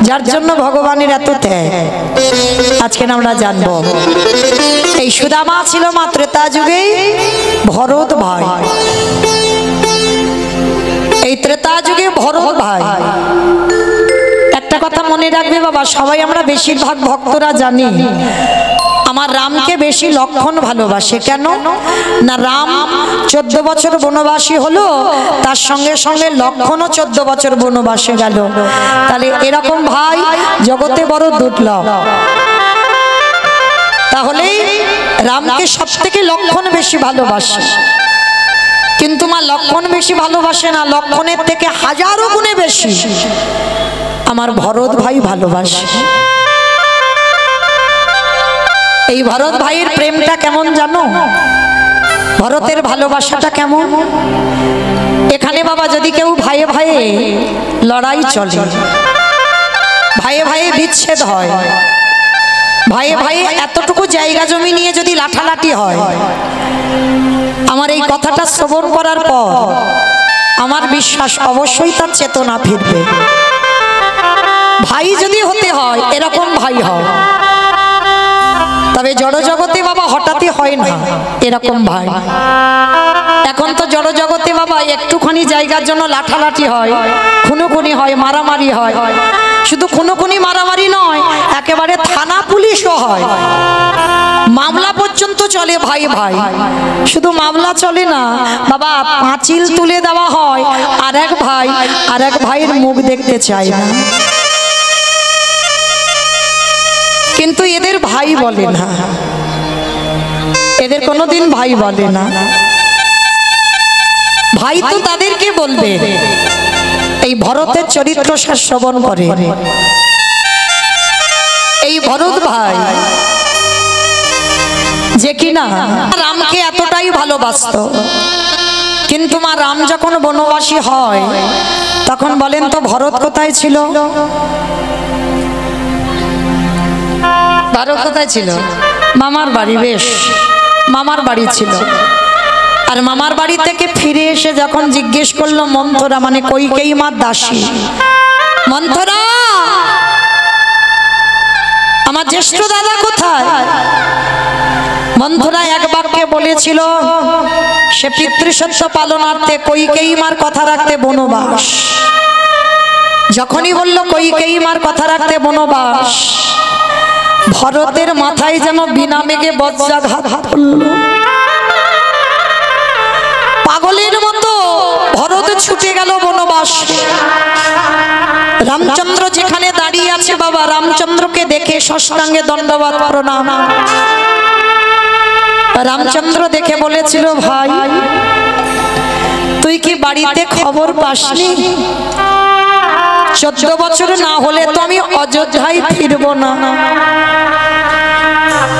যার জন্য ভগবানের এত ত্যাগ আজকে আমরা জানবো। এই সুদামা ছিল মা ত্রেতা যুগেই ভরত ভাই। এই ত্রেতা যুগে ভরত ভাই। একটা কথা মনে রাখবে বাবা, সবাই আমরা বেশিরভাগ ভক্তরা জানি আমার রামকে বেশি লক্ষণ ভালোবাসে। কেন না, রাম 14 বছর বনবাসী হলো, তার সঙ্গে সঙ্গে লক্ষণও 14 বছর বনবাসে গেল। তাহলে এরকম ভাই জগতে বড় দুর্লভ। তাহলে রামকে সব থেকে লক্ষণ বেশি ভালোবাসে, কিন্তু মা লক্ষণ বেশি ভালোবাসে না, লক্ষণের থেকে হাজারো গুণে বেশি আমার ভরত ভাই ভালোবাসে। এই ভরত ভাইয়ের প্রেমটা কেমন জানো? ভরতের ভালোবাসাটা কেমন? এখানে বাবা যদি কেউ ভাইয়ে ভাইয়ে লড়াই চলে, ভাইয়ে ভাইয়ে বিচ্ছেদ হয়, ভাইয়ে ভাইয়ে এতটুকু জায়গা জমি নিয়ে যদি লাঠালাঠি হয়, আমার এই কথাটা শ্রবণ করার পর আমার বিশ্বাস অবশ্যই তার চেতনা ফিরবে। ভাই যদি হতে হয় এরকম ভাই হয়, তবে জড় জগতে বাবা হঠাৎই হয় না এরকম ভাই। এখন তো জড় জগতে বাবা একটুখানি জায়গার জন্য লাঠালাঠি হয়, খুনোখুনি হয়, মারামারি হয়। শুধু খুনোখুনি মারামারি নয়, একেবারে থানা পুলিশও হয়, মামলা পর্যন্ত চলে ভাই ভাই। শুধু মামলা চলে না বাবা, পাঁচিল তুলে দেওয়া হয়, আর এক ভাই আর এক ভাইয়ের মুখ দেখতে চায় না। কিন্তু এদের ভাই বলে না, এদের কোনোদিন ভাই বলে না। ভাই তো তাদেরকে বলবে। এই ভরতের চরিত্র শ্রবণ করে এই ভরত ভাই যে কিনা রামকে এতটাই ভালোবাসতো, কিন্তু মা রাম যখন বনবাসী হয় তখন বলেন তো ভরত কোথায় ছিল? ভরত কোথায় ছিল? মামার বাড়ি। বেশ, মামার বাড়ি ছিল। আর মামার বাড়ি থেকে ফিরে এসে যখন জিজ্ঞেস করলো মন্থরা, মানে কইকেয়ী মার দাসী, মন্থরা আমার জ্যেষ্ঠ দাদা কোথায়? মন্থরা এক বাক্যে বলেছিল সে পিতৃসত্য পালনার্থে কইকেয়ী মার কথা রাখতে বনবাস। যখনই বলল কইকেয়ী মার কথা রাখতে বনবাস, ভরতের মাথায় যেন বিনা মেঘে বজ্রাঘাত পড়ল। পাগলের মতো ভরত ছুটে গেল বনবাস। রামচন্দ্র যেখানে দাঁড়িয়ে আছে বাবা, রামচন্দ্রকে দেখে ষষ্ঠাঙ্গে দণ্ডবত প্রণাম। রামচন্দ্র দেখে বলেছিল, ভাই তুই কি বাড়িতে খবর পাসনি? 14 বছর না হলে তো আমি অযোধ্যায় ফিরব না,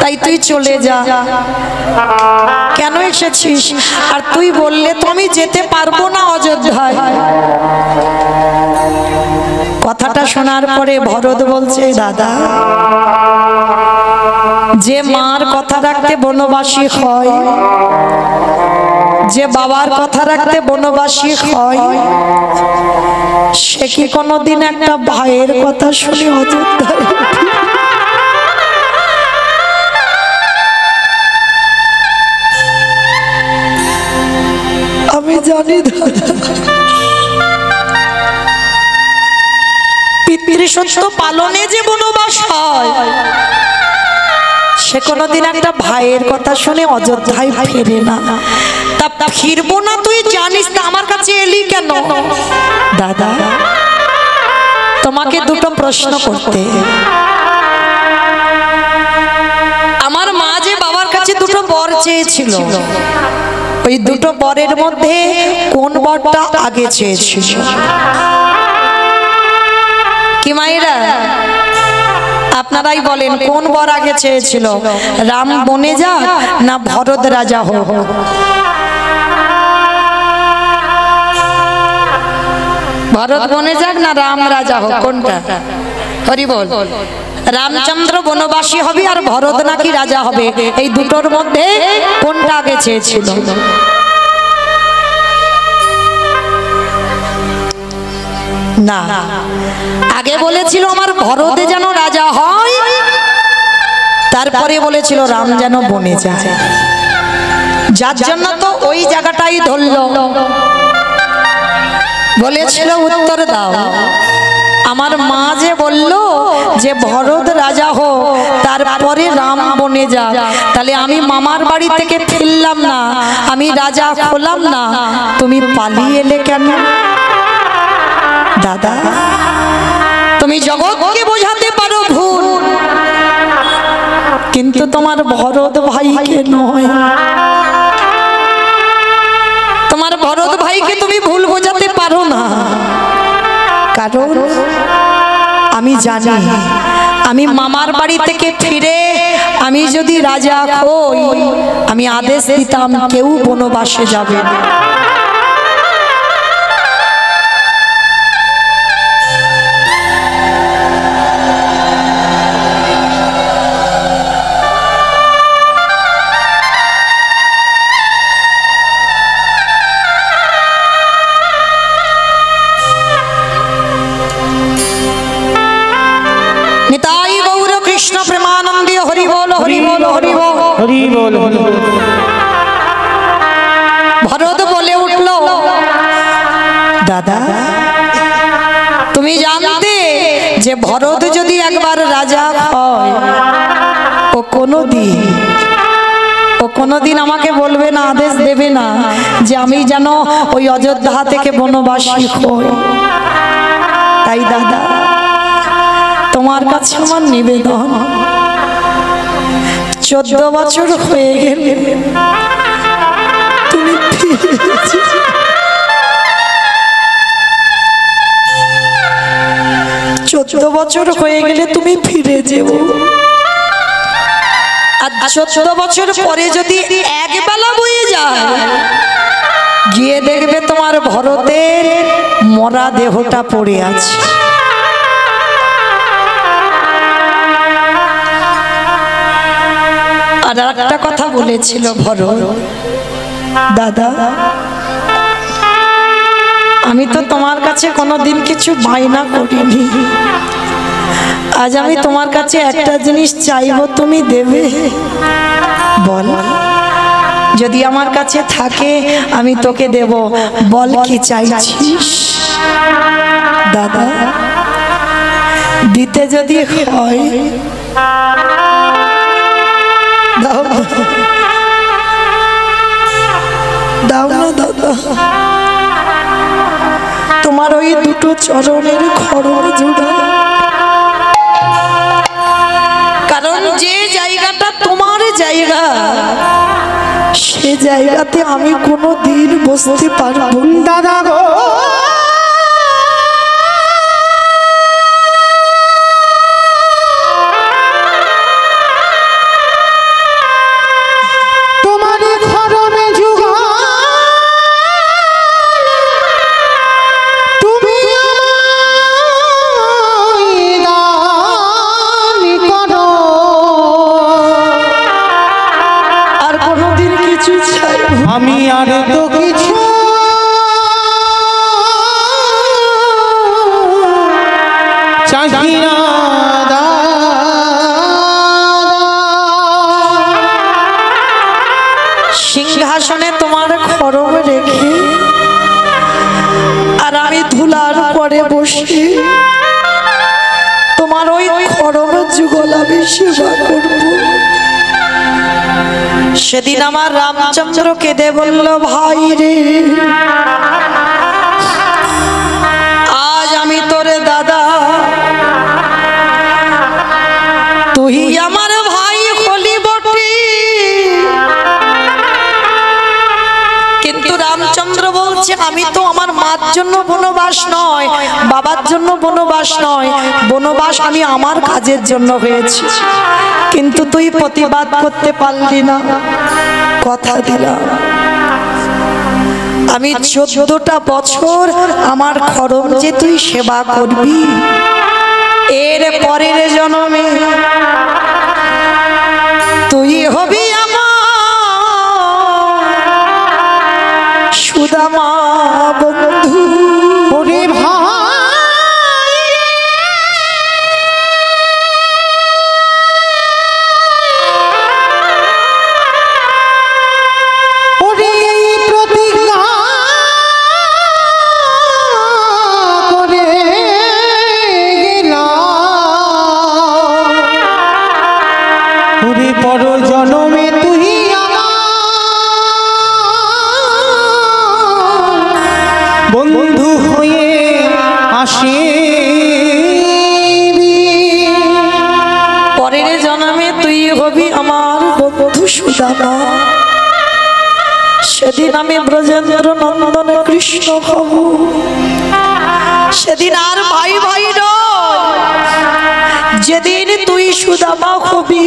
তাই তুই চলে যা। কেন এসেছিস? আর তুই বললে তো আমি যেতে পারবো না অযোধ্যায়। কথাটা শোনার পরে ভরত বলছে, দাদা যে মার কথা রাখতে বনবাসী হয়, যে বাবার কথা রাখতে বনবাসী হয়, সে কি কোনোদিন একটা ভাইয়ের কথা শুনে অযোধ্যায়? আমি জানি পিতৃসত্য পালনে যে বনবাস হয়, সে কোনোদিন একটা ভাইয়ের কথা শুনে অযোধ্যায় ফিরে না। তা ফিরবো না তুই জানিস, তা আমার কাছে এলি কেন? দাদা তোমাকে দুটো প্রশ্ন করতে। আমার মা যে বাবার কাছে দুটো বর চেয়েছিল, ওই দুটো বরের মধ্যে কোন বরটা আগে চেয়েছিল? কি মায়েরা আপনারাই বলেন, কোন বর আগে চেয়েছিল? রাম বনে যাক না ভরত রাজা হোক? ভরত বনে যাক না রাম রাজা হোক? কোনটা? হরি বল। রামচন্দ্র বনবাসী হবে আর ভরত নাকি রাজা হবে, এই দুটোর মধ্যে কোনটা আগে চেয়েছিল? না, আগে বলেছিল আমার ভরতে যেন রাজা হয়, তারপরে বলেছিল রাম যেন বনে যায়। যার জন্য তো ওই জায়গাটাই ধরল, বলেছিল উত্তর দাও। আমার মা যে বলল যে ভরত রাজা হোক, তারপরে রাম বনে যাক, তাহলে আমি মামার বাড়ি থেকে ফিরলাম না, আমি রাজা হলাম না, তুমি পালিয়ে এলে কেন? দাদা, তুমি জগৎকে বোঝাতে পারো ভুল, কিন্তু তোমার ভরত ভাইকে নয়। তোমার ভরত ভাইকে তুমি ভুল বোঝাতে পারো না, কারণ আমি জানি আমি মামার বাড়ি থেকে ফিরে আমি যদি রাজা হই, আমি আদেশ দিতাম কেউ বনবাসে যাবে না। ভরত বলে উঠল, দাদা তুমি জানতে যে ভরত যদি একবার রাজা হয়, ও কোনোদিন আমাকে বলবে না, আদেশ দেবে না যে আমি যেন ওই অযোধ্যা থেকে বনবাসী হই। তাই দাদা, তোমার কাছে আমার নিবেদন, 14 বছর হয়ে গেলে তুমি 14 বছর হয়ে গেলে তুমি ফিরে যেও। আর 14 বছর পরে যদি একবেলা বয়ে যায়, গিয়ে দেখবে তোমার ভরতের মরা দেহটা পড়ে আছে। আর একটা কথা বলেছিল ভরত, দাদা আমি তো তোমার কাছে কোনোদিন কিছু বায়না করিনি, আজ আমি তোমার কাছে একটা জিনিস চাইবো, তুমি দেবে? বল, যদি আমার কাছে থাকে আমি তোকে দেব, বল কি চাইছিস? দাদা দিতে যদি হয় দাও দাও না দাদা, তোমার ওই দুটো চরণের খড়ম জোড়া। কারণ যে জায়গাটা তোমার জায়গা, সে জায়গাতে আমি কোনো দিন বসতে পারবো দাদা গো। আমি আর তো কিছু চাহি না, সিংহাসনে তোমার খড়ম রেখে আর আমি ধুলার পরে বসে তোমার ওই খড়ম যুগল আমি সেবা করব। সেদিন আমার রামচন্দ্র কেঁদে বলল, ভাই রে আজ আমি তোরে দাদা, তুই আমার ভাই হলি বটে, কিন্তু রামচন্দ্র বলছে আমি তো আমার মার জন্য বনবাস নয়, বাবার জন্য বনবাস নয়, বনবাস আমি আমার কাজের জন্য হয়েছি, কিন্তু তুই প্রতিবাদ করতে পারলি না। কথা দিলাম আমি 14টা বছর আমার খড়ম যে তুই সেবা করবি, এর পরের জন্মে তুই হবি আমার সুদামা বন্ধু। ওরে ভাই পরের জন্মে তুই হবি আমার বন্ধু সুদামা। সেদিন আমি ব্রজেন্দ্র নন্দন কৃষ্ণ হব, সেদিন আর ভাই ভাই নয়, যেদিন তুই সুদামা হবি,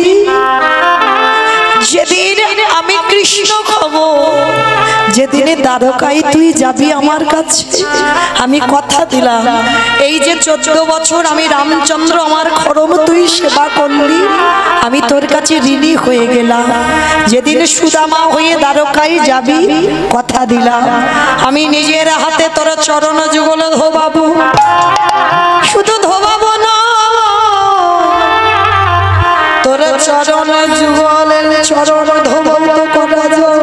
যেদিন আমি কৃষ্ণ হব, যেদিন দ্বারকায় তুই যাবি আমার কাছে। আমি কথা দিলাম, এই যে 14 বছর আমি রামচন্দ্র আমার খরম তুই সেবা করলি, আমি তোর কাছে ঋণী হয়ে গেলাম। যেদিন সুদামা হয়ে দ্বারকায় যাবি, কথা দিলাম আমি নিজের হাতে তোর চরণ যুগল ধোবাবো। শুধু ধোবাবো না, তোর চরণ যুগলের চরণ ধোবাবো করা যাও।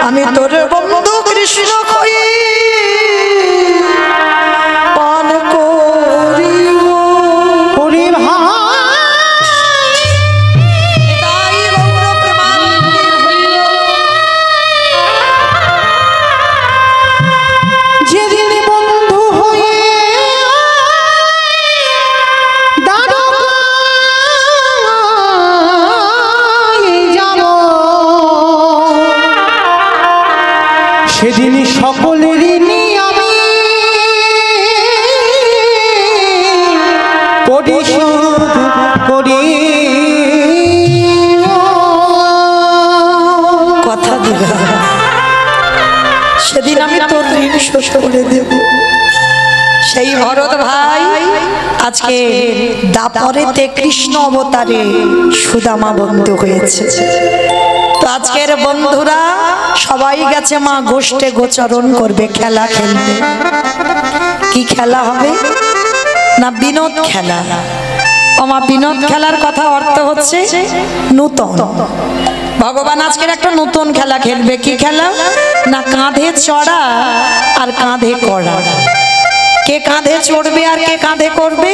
আমি তোর বন্ধু কৃষ্ণ হয়ে পান করিব। ওরে ভাই তাই গৌর প্রেমানন্দের হইল। যেদিন বন্ধু হয়ে দ্বারকায় যাব, সেদিন সকলের ঋণী আমি পরিশোধ করি। কথা দিলাম সেদিন আমি তোর ঋণ শোধ করে দেব। সেই ভরত ভাই আজকে দাপরেতে কৃষ্ণ অবতারে সুদামা বন্ধু হয়েছে। তো আজকের বন্ধুরা সবাই গেছে মা গোষ্ঠে গোচরণ করবে, খেলা খেলবে। কি খেলা হবে না? বিনোদ খেলা। আমার বিনোদ খেলার কথা অর্থ হচ্ছে নূতন। ভগবান আজকের একটা নতুন খেলা খেলবে। কি খেলা না? কাঁধে চড়া আর কাঁধে করা। কে কাঁধে চড়বে আর কে কাঁধে করবে?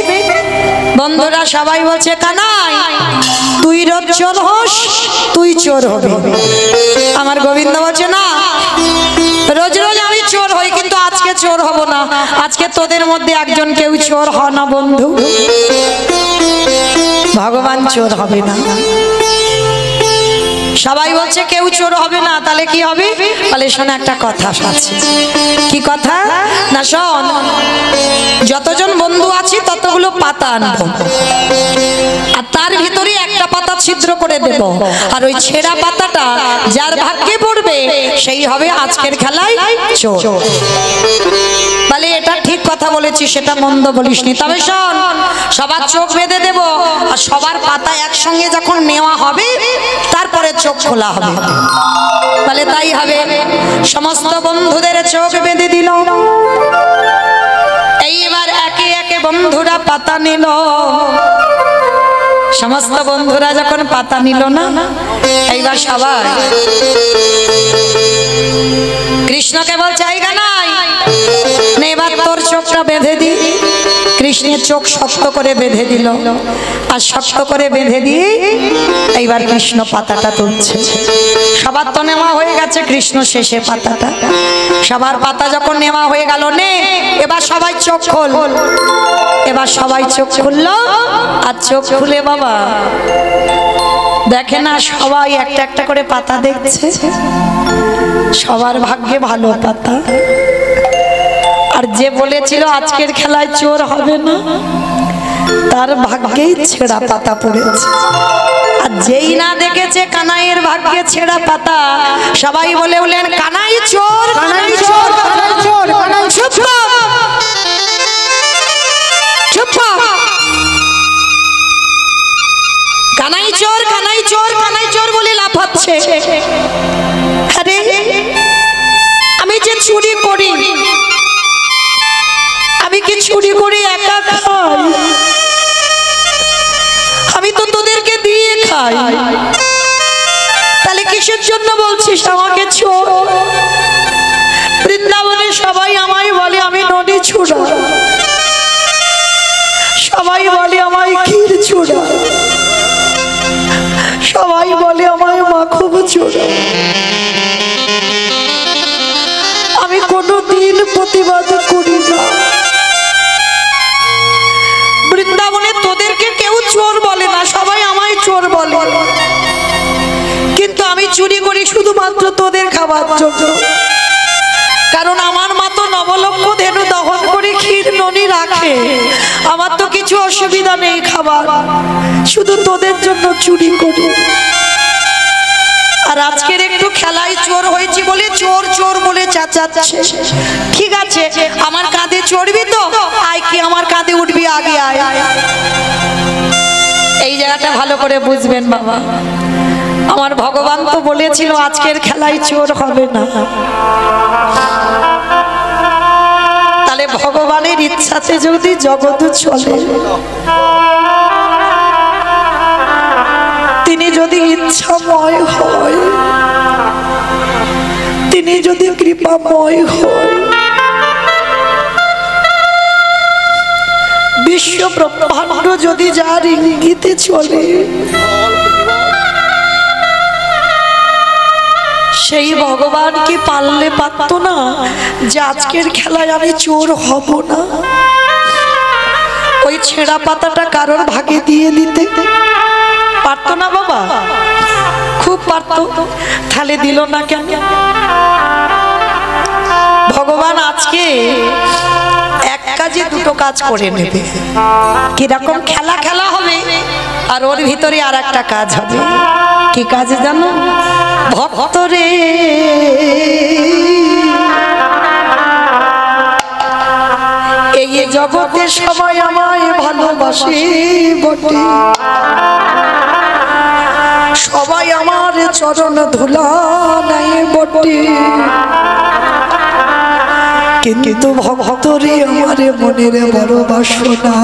বন্ধুরা সবাই বলছে কানাই তুই রোজ চোর হোস, তুই চোর হবে। আমার গোবিন্দ বলছে না, রোজ রোজ আমি চোর হই, কিন্তু আজকে চোর হব না। আজকে তোদের মধ্যে একজন কেউ চোর হ না বন্ধু। ভগবান চোর হবে না। সবাই বলছে কেউ চোর হবে না, তাহলে কি হবে? বলে শোন একটা কথা আছে। কি কথা না? শোন, যতজন বন্ধু আছি ততগুলো পাতা আনবো, আর তার ভিতরে একটা পাতা ছিদ্র করে দেব, আর ওই ছেঁড়া পাতাটা যার ভাগ্যে পড়বে সেই হবে আজকের খেলায় চোর। বলে এটা ঠিক কথা বলেছি, সেটা মন্দ বলিসনি। তবে শোন, সবার চোখ বেঁধে দেব, আর সবার পাতা একসঙ্গে যখন নেওয়া হবে তারপরে চোখ খোলা হবে। বলে তাই হবে। সমস্ত বন্ধুদের চোখ বেঁধে দিল। এইবার একে একে বন্ধুরা পাতা নিল। সমস্ত বন্ধুরা যখন পাতা নিল না, এইবার সবাই কৃষ্ণকে বলছে এই গানাই এবার তোর চোখটা বেঁধে দি। কৃষ্ণের চোখ শক্ত করে বেঁধে দিল, আর শক্ত করে বেঁধে দিয়ে এইবার কৃষ্ণ পাতাটা তুলছে। সবার তো নেওয়া হয়ে গেছে, কৃষ্ণ শেষে পাতাটা। সবার পাতা যখন নেওয়া হয়ে গেল, নে এবার সবাই চোখ খোল। এবার সবাই চোখ খুললো, আর চোখ খুলে বাবা দেখে না, সবাই একটা একটা করে পাতা দেখছে। সবার ভাগ্যে ভালো পাতা। আর যে বলেছিল আজকের খেলায় চোর হবে না, তার ভাগ্যেই ছেঁড়া পাতা পড়েছে। আর যেই না দেখেছে কানাইয়ের ভাগ্যে ছেঁড়া পাতা, সবাই বলে উঠলেন কানাই চোর, কানাই চোর, কানাই চোর, কানাই চুপ চুপ, কানাই চোর, কানাই চোর, কানাই চোর বলে লাফাচ্ছে। আরে আমি যে চুরি করি, আমি কি চুরি করি একা খাই? আমি তো তোদেরকে দিয়ে খাই, তাহলে কিসের জন্য বলছিস আমাকে চোর? বৃন্দাবনে সবাই আমায় বলে আমি নদী ছুড়া, সবাই বলে আমায় ক্ষীর ছুড়া, সবাই বলে আমায় মাখব চোরা। আমি কোনোদিন প্রতিবাদ করি না। বৃন্দাবনে তোদেরকে কেউ চোর বলে আমি চুরি করি শুধুমাত্র তোদের খাবার জন্য। কারণ আমার মা তো নবলক্ষ ধেনু দহন করে ক্ষীর ননি রাখে, আমার তো কিছু অসুবিধা নেই খাবার, শুধু তোদের জন্য চুরি করি। আর আজকের একটু খেলায় চোর হয়েছে বলে চোর চোর বলে চেঁচাচ্ছে। ঠিক আছে, আমার কাঁধে চড়বি তো? আয়, কি আমার কাঁধে উঠবি? আগে আয়। এই জায়গাটা ভালো করে বুঝবেন বাবা, আমার ভগবান তো বলেছিল আজকের খেলায় চোর হবে না। তাহলে ভগবানের ইচ্ছাতে যদি জগৎ চলে, তিনি যদি ইচ্ছাময় হয়, তিনি যদি কৃপাময় হয়, বিশ্ব ব্রহ্মাণ্ড যদি যার ইঙ্গিতে চলে, সেই ভগবান কি পারলে পারত না যে আজকের খেলায় আমি চোর হব না? ওই ছেঁড়া পাতাটা কারোর ভাগে দিয়ে দিতে পারত না বাবা? খুব পারত, তাহলে দিল না কেন? ভগবান আজকে এক কাজে দুটো কাজ করে নেবে। কিরকম? খেলা খেলা হবে, আর ওর ভিতরে আর একটা কাজ হবে। কি কাজ জানো? ভক্তরে এই জগতে সবাই আমায় ভালোবাসে বটে, সবাই আমার চরণ ধুলা নেয় বটে, কিন্তু ভক্তরে আমার মনের বড় বাসনা,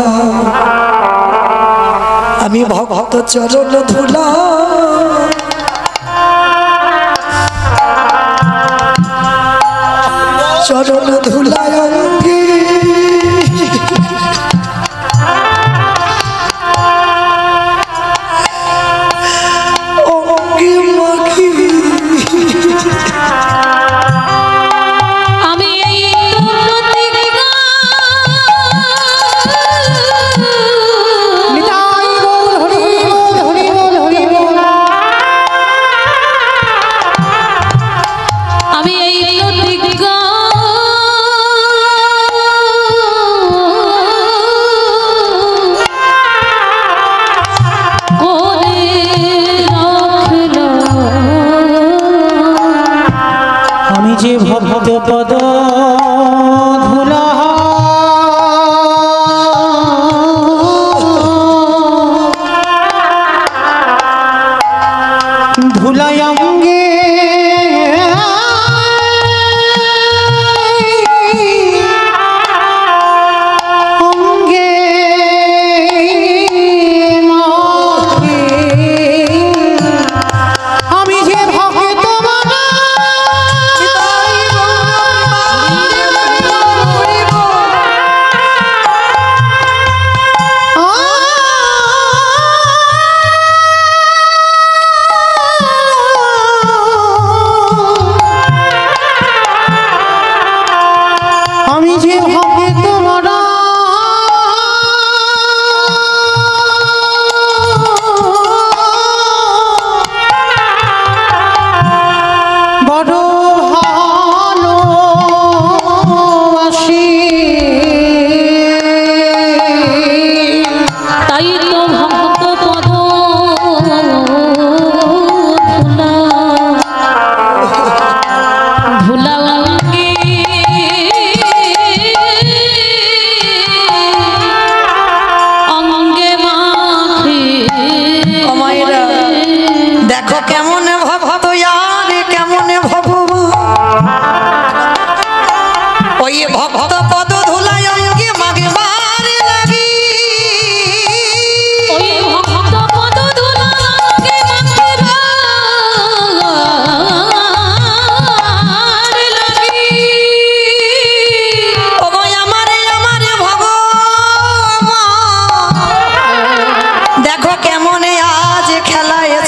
আমি ভক্ত চরণ ধুলা চরণ ধুলায় অঙ্গে অঙ্গে মাখি। আমি এই যে ভক্ত পদ ধুলা ধুলায় অঙ্গে অঙ্গে আমি যে ভক্ত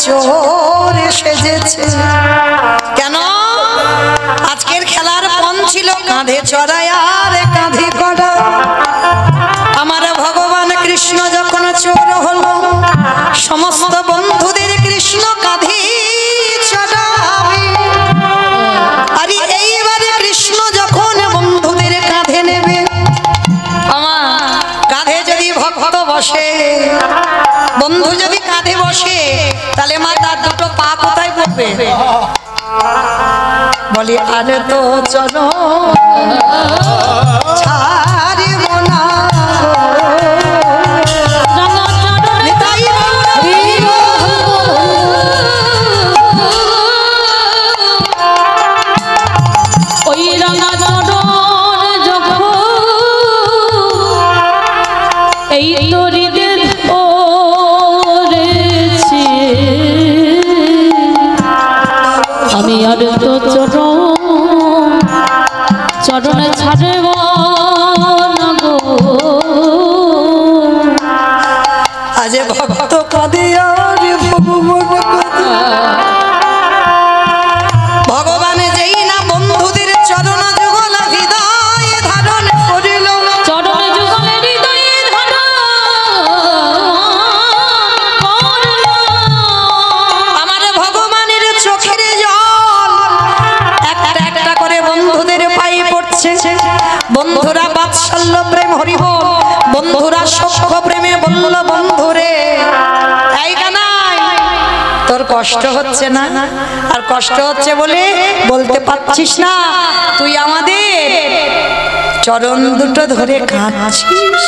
চোর সেজেছে কেন? আজকের খেলার পণ ছিল কাঁধে চড়াই আর কাঁধে কড়া। আমার ভগবান কৃষ্ণ যখন চোর হলো, সমস্ত বন্ধুদের কৃষ্ণ কাঁধে চড়া বসে, বন্ধু যদি কাঁধে বসে তাহলে মা তার দুটো পা কোথায় পড়বে? বলি আরে তো চলো ছাড়িব না ওই রাঙা চরণ যখন এই তরিদের পড়েছে, আমি আর তো চরণে ছাড়ব না গো। আজ ভক্ত কাঁদে আর ভগবান যেই না বন্ধুদের চরণ যুগল হৃদয়ে ধারণ করিল, চরণে যুগলে হৃদয়ে ধারণ করল। আমার ভগবানের চোখের জল একটা একটা করে বন্ধুদের পায়ে পড়ছে। বন্ধুরা বাৎসল্য প্রেম হরিবল, বন্ধুরা সখ্য প্রেমে বলল বন্ধুরে এই কানাই তোর কষ্ট হচ্ছে না? আর কষ্ট হচ্ছে বলে বলতে পারছিস না, তুই আমাদের চরণ দুটো ধরে কাঁদছিস।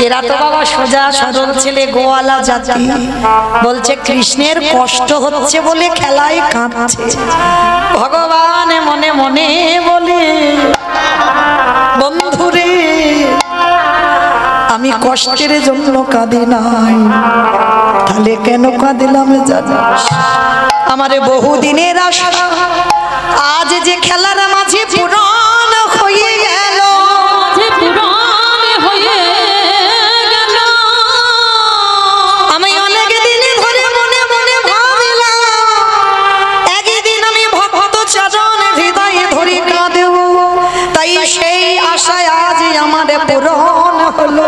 এরা তো বাবা সোজা সরল ছেলে, গোয়ালা জাতি, বলছে কৃষ্ণের কষ্ট হচ্ছে বলে খেলায় কাঁদছে। ভগবান মনে মনে বলে বন্ধুরে আমি কষ্টের জন্য কাঁদি নাই, তাহলে কেন কাঁদিলাম জানিস? আমার বহুদিনের আশা আজ যে খেলার মাঝে পূরণ হয়ে গেল, আমি অনেক দিন ধরে মনে মনে ভাবিলাম একদিন আমি ভক্ত চরণ হৃদয়ে ধরে কাঁদেব, তাই সেই আশায় আজ আমার পূরণ হলো।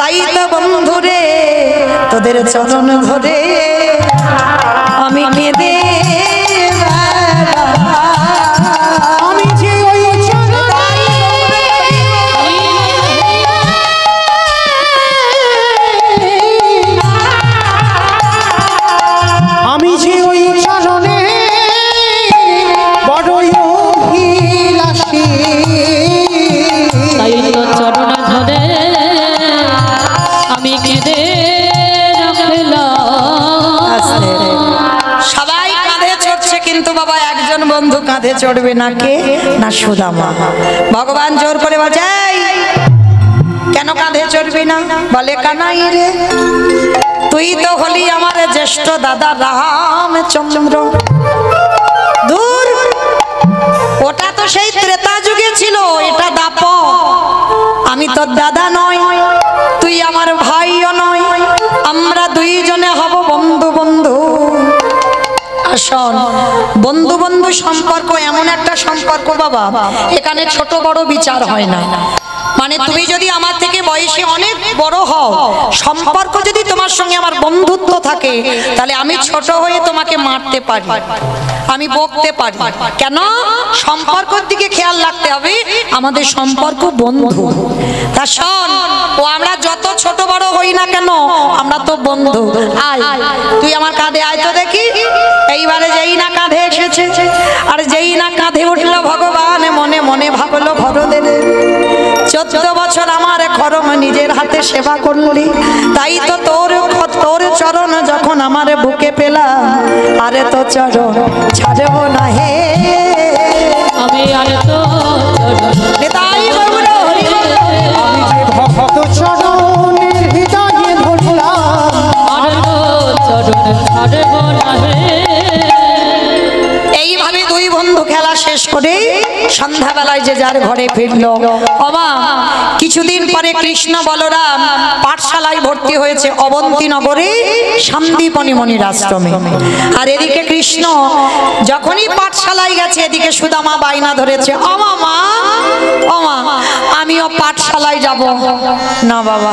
তাই তো বন্ধুরে তোদের চরণ ধরে আমি কেঁদে আমি যে ওই আমি যে ওই চরণে বড়ই অভিলাষী, তাই তো চরণ ধরে আমি কেঁদে সবাই কাঁধে চড়ছে, কিন্তু বাবা একজন বন্ধু কাঁধে চড়বে না, কে না সুদামা। ভগবান জোর করে বলছে এই, কেন কাঁধে চড়বি না? বলে কানাই রে তুই তো হলি আমার জ্যেষ্ঠ দাদা রামচন্দ্র। দূর, ওটা তো সেই ত্রেতা যুগে ছিল, এটা দাপর। আমি তোর দাদা নয়, তুই আমার ভাইও নয়, আমরা দুইজনে হব বন্ধু বন্ধু। শোন, বন্ধু বন্ধু সম্পর্ক এমন একটা সম্পর্ক বাবা, এখানে ছোট বড় বিচার হয় না। মানে তুমি যদি আমার থেকে বয়সে অনেক বড় হও, সম্পর্ক যদি তোমার সঙ্গে আমার বন্ধুত্ব থাকে, তাহলে আমি ছোট হয়ে তোমাকে মারতে পারি, আমি বকতে পারি। কেন? সম্পর্কের দিকে খেয়াল রাখতে হবে, আমাদের সম্পর্ক বন্ধু। তা শোন, ও আমরা যত ছোট বড় হই না কেন, আমরা তো বন্ধু। আয় তুই আমার কাঁধে আয় তো দেখি। এইবারে যেই না কাঁধে এসেছে, আর যেই না কাঁধে উঠলো, ভগবান মনে মনে ভাবলো ভরদের 14 বছর আমার খরম নিজের হাতে সেবা করলি, তাই তো তোর চরণ যখন আমার বুকে পেলাম, আরে তো চরণ ছাড়ব না হে আমি আর তো তাই বাবুরা হরি বল। আমি যে ভক্ত চরণের হৃদয়ে ধরলাম, আর তো চরণ ছাড়ব না হে। এইভাবে দুই বন্ধু খেলা শেষ করে সন্ধ্যাবেলায় যে যার ঘরে ফিরলো। বাবা কিছুদিন পরে কৃষ্ণ বলরাম পাঠশালায় ভর্তি হয়েছে অবন্তিনগরে শান্তিপনি মনির আশ্রমে। আর এদিকে কৃষ্ণ যখনই পাঠশালায় গেছে, এদিকে সুদামা বাইনা ধরেছে, ও মা আমিও পাঠশালায় যাব না বাবা,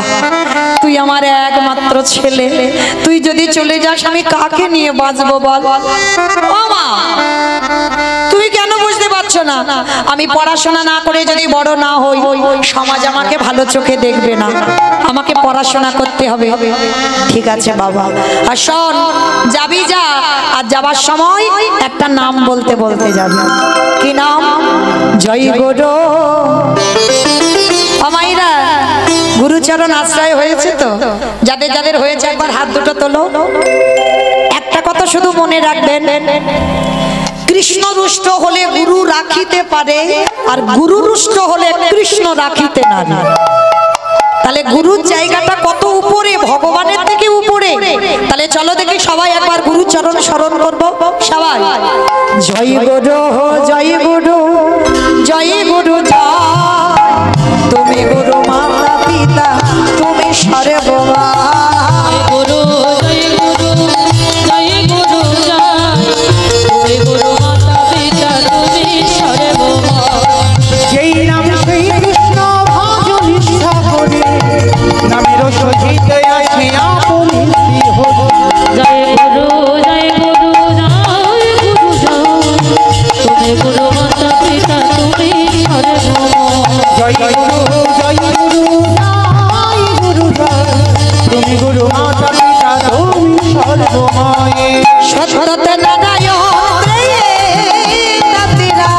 তুই আমার একমাত্র ছেলে, তুই যদি চলে যাস আমি কাকে নিয়ে বাঁচবো বল। ও মা, তুমি কেন বুঝতে পারছো না? আমি পড়াশোনা না করে যদি বড় না হই, সমাজ আমাকে ভালো চোখে দেখবে না, আমাকে পড়াশোনা করতে হবে। ঠিক আছে বাবা, আর শোন, যাবি যা, আর যাবার সময় একটা নাম বলতে বলতে যাবি। কি নাম? জয় গুরু। আমাইরা গুরুচরণ আশ্রয় হয়েছে তো? যাদের যাদের হয়েছে একবার হাত দুটো তোলো। একটা কথা শুধু মনে রাখবেন, কৃষ্ণ রুষ্ট হলে গুরু রাখিতে পারে, আর গুরু রুষ্ট হলে কৃষ্ণ রাখিতে না। তাহলে গুরুর জায়গাটা কত উপরে, ভগবানের থেকে উপরে। তাহলে চলো দেখি সবাই একবার গুরুর চরণ স্মরণ করবো সবাই। জয় গুরু, জয় গুরু, জয় গুরু জয়, তুমি গুরু মাতা পিতা, তুমি সর্বমা। গুরু জয় গুরু, জয় গুরু জয়, তুমি গুরু মাতা পিতা, তুমি সর্বমা। যেই নাম সেই কৃষ্ণ ভজ নিষ্ঠা করে, নামের সহিত আছে আপনি শ্রীহরি। জয় গুরু, জয় গুরু, জয় গুরু জয়, তুমি গুরু মাতা পিতা, তুমি সর্বমা। জয় গুরু, জয় গুরু, জয় গুরু জয়, তুমি গুরু মাতা পিতা, তুমি সর্বময়। সত্যতে নারায়ণ ত্রেতাতিরা,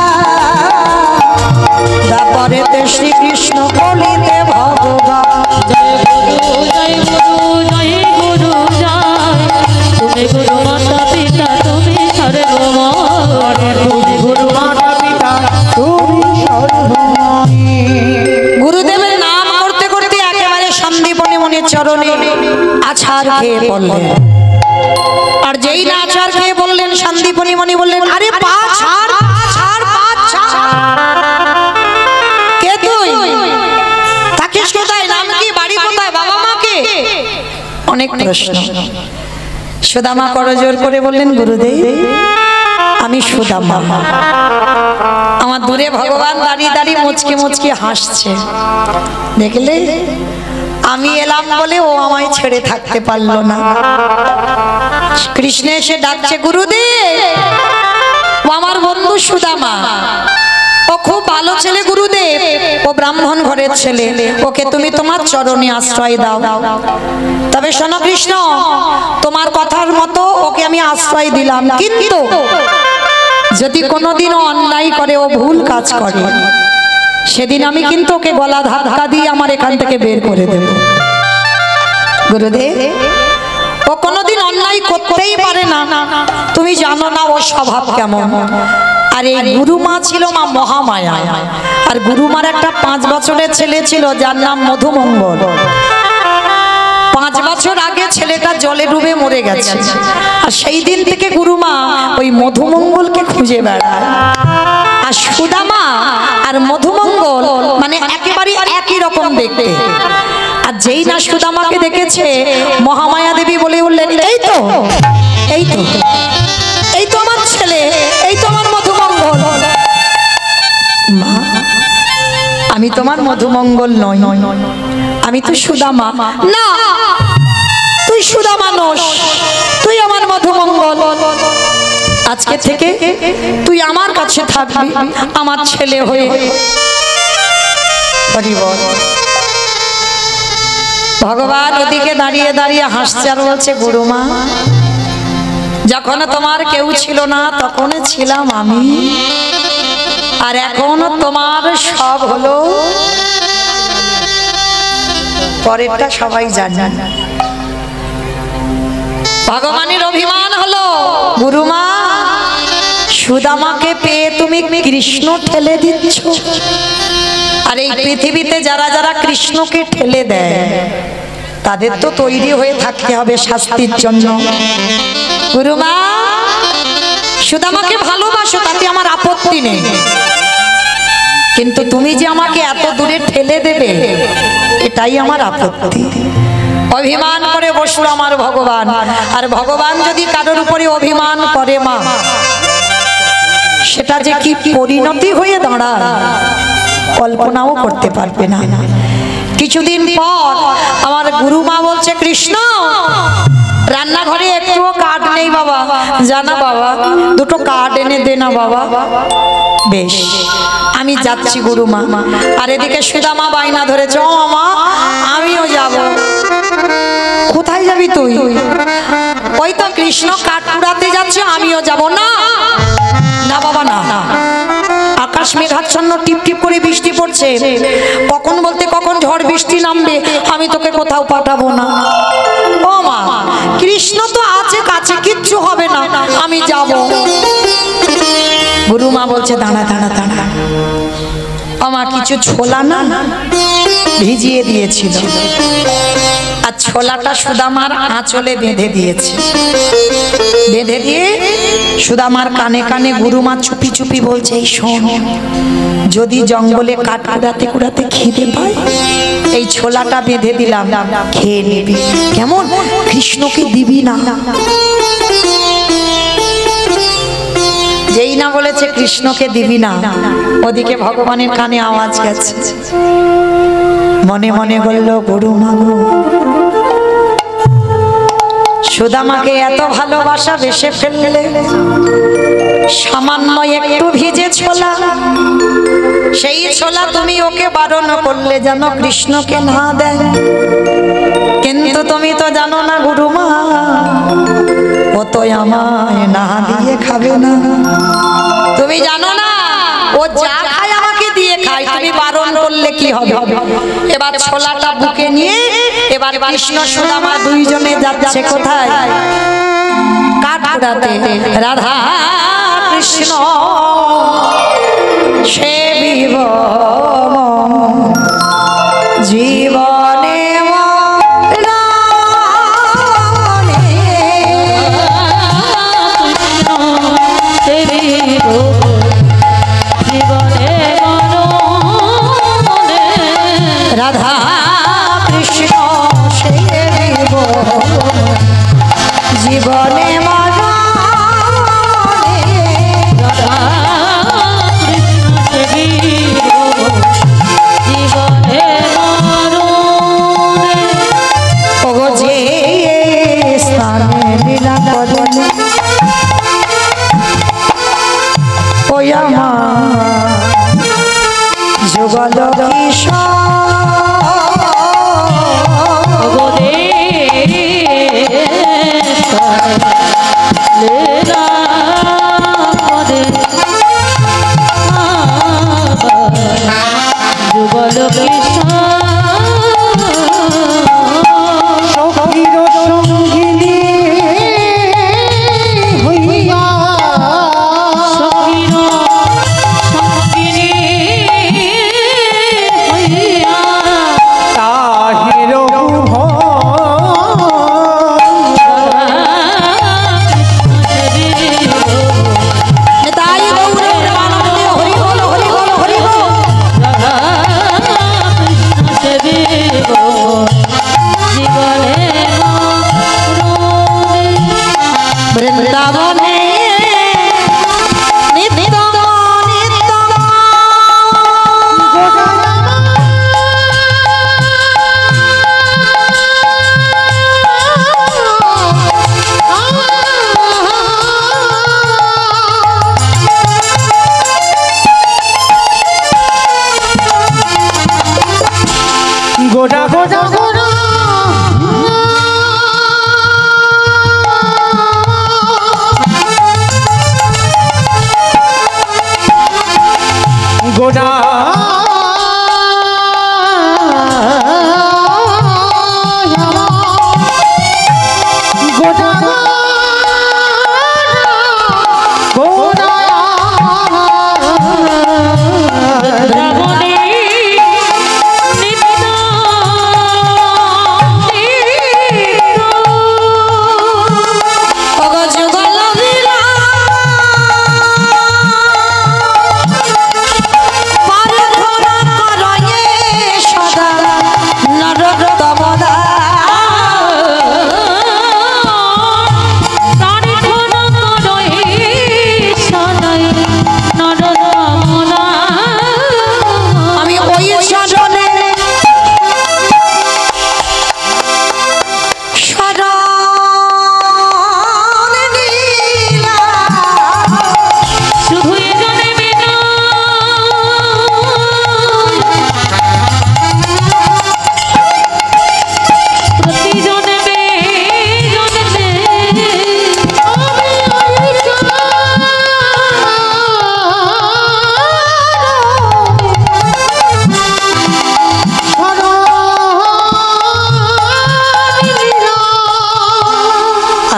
তারপরেতে শ্রীকৃষ্ণ কলিতে ভগবান। জয় গুরু, জয় গুরু, জয় গুরু জয়, তুমি গুরু মাতা পিতা, তুমি সর্বমা। তুমি গুরু মাতা পিতা, তুমি সর্বময়। গুরুদেবের নাম করতে করতে একেবারে সন্দীপনী মনের চরণে আছাড় খেয়ে পড়লেন। আর যেই না আছাড় খেয়ে বললেন, সন্দীপনী মণি বললেন, আরে পা ছাড়, পা ছাড়, পা ছাড়। কে তুই? থাকিস কোথায়? নাম কি? বাড়ি কোথায়? বাবা মা কে? অনেক প্রশ্ন। সুদামা করজোর করে বললেন, গুরুদেব আমি সুদামা। আমার দূরে ভগবান দাঁড়িয়ে দাঁড়িয়ে মুচকে মুচকে হাসছে। দেখলে, আমি এলাম বলে ও আমায় ছেড়ে থাকতে পারলো না। কৃষ্ণ এসে ডাকছে, গুরুদেব ও আমার বন্ধু সুদামা, ও খুব ভালো ছেলে গুরুদেব, ও ব্রাহ্মণ ঘরের ছেলে, ওকে তুমি তোমার চরণে আশ্রয় দাও। তবে শোনো কৃষ্ণ, তোমার কথার মতো ওকে আমি আশ্রয় দিলাম, কিন্তু যদি কোনোদিনও অন্যায় করে, ও ভুল কাজ করে, সেদিন আমি কিন্তু ওকে গলা ধাক্কা দিয়ে আমার এখান থেকে বের করে দেব। গুরুদেব, ও কোনোদিন অন্যায় করতেই পারে না, তুমি জানো না ওর স্বভাব কেমন। আর এই গুরুমা ছিল মা মহামায়া, আর গুরুমার একটা 5 বছরের ছেলে ছিল যার নাম মধুমঙ্গল। 5 বছর আগে ছেলেটা জলে ডুবে মরে গেছে, আর সেই দিন থেকে গুরুমা ওই মধুমঙ্গলকে খুঁজে বেড়ায়। আর সুদামা আর মধুমঙ্গল মানে একেবারে একই রকম দেখতে। আর যেই না সুদামাকে দেখেছে, মহামায়া দেবী বলে উঠলেন, এই তো, এই তো, এই তো আমার ছেলে, এই তো আমার মধুমঙ্গল। মা, আমি তোমার মধুমঙ্গল নই, আমি তো সুদামা। না, তুই সুদামা নস, তুই আমার মধুমঙ্গল। আজকে থেকে তুই আমার কাছে থাকবি, আমার ছেলে হয়ে। ভগবান ওদিকে দাঁড়িয়ে দাঁড়িয়ে হাসছে আর বলছে, গুরুমা, যখন তোমার কেউ ছিল না তখন ছিলাম আমি, আর এখন তোমার সব হলো। পরেরটা সবাই জানে। ভগবানের অভিমান হলো, গুরুমা সুদামাকে পেয়ে তুমি কৃষ্ণ ঠেলে দিচ্ছ। আর এই পৃথিবীতে যারা যারা কৃষ্ণকে ঠেলে দেয়, তাদের তো তৈরি হয়ে থাকতে হবে শাস্তির জন্য। গুরুমা, সুদামাকে ভালোবাসো, তাতে আমার আপত্তি নেই, কিন্তু তুমি যে আমাকে এত দূরে ঠেলে দেবে, এটাই আমার আপত্তি। অভিমান করে বসলো আমার ভগবান। আর ভগবান যদি কারোর উপরে অভিমান করে মা, সেটা যে কি পরিণতি হয়ে দাঁড়ায় কল্পনাও করতে পারবে না। কি কিছুদিন পর আমার গুরুমা বলছে, কৃষ্ণ রান্নাঘরে একটুও কাঠ নেই বাবা, জানা বাবা, দুটো কাঠ এনে দে না বাবা। বেশ, আমি যাচ্ছি গুরুমা। আর এদিকে সুদামা বাইনা ধরেছে, ও মা আমিও যাব। কোথায় যাবি তুই? ওই তো কৃষ্ণ কাঠ কুড়াতে যাচ্ছে, আমিও যাব। না না বাবা না, আকাশ মেঘাচ্ছন্ন, টিপ টিপ করে বৃষ্টি পড়ছে, কখন বলতে কখন ঝড় বৃষ্টি নামবে, আমি তোকে কোথাও পাঠাবো না। ও মা, কৃষ্ণ তো আছে কাছে, কিচ্ছু হবে না, আমি যাব। গুরুমা বলছে, দাঁড়া দাঁড়া দাঁড়া, আমার কিছু ছোলা না ভিজিয়ে দিয়েছিল, আর ছোলাটা সুদামার আঁচলে বেঁধে দিয়েছে। বেঁধে দিয়ে সুদামার কানে কানে গুরুমা চুপি চুপি বলছে, এই শোন, যদি জঙ্গলে কাঠ কুড়াতে কুড়াতে খিদে পায়, এই ছোলাটা বেঁধে দিলাম, খেয়ে নিবি, কেমন? কৃষ্ণকে দিবি না। যেই না বলেছে কৃষ্ণকে দিবি না, ওদিকে ভগবানের কানে আওয়াজ গেছে। মনে মনে বলল, গুরুমা সুদামাকে এত ভালোবাসা বেসে ফেললে, সামান্য একটু ভিজে ছোলা, সেই ছোলা তুমি ওকে বারণ করলে যেন কৃষ্ণকে না দেয়। কিন্তু তুমি তো জানো না গুরুমা, ও তো আমায় না দিয়ে খাবে না। তুমি জানো না ও যা খায় আমাকে দিয়ে খায়, তুমি বারণ করলে কি হবে? এবার ছোলাটা বুকে নিয়ে এবার কৃষ্ণ সুদামা দুইজনে যাচ্ছে কোথায়? কাঠ কুড়াতে। রাধা কৃষ্ণ সেবিব জীবনে রাধা কৃষ্ণ সেবিব জীবনে মরণে। রাধা কৃষ্ণ সেবিব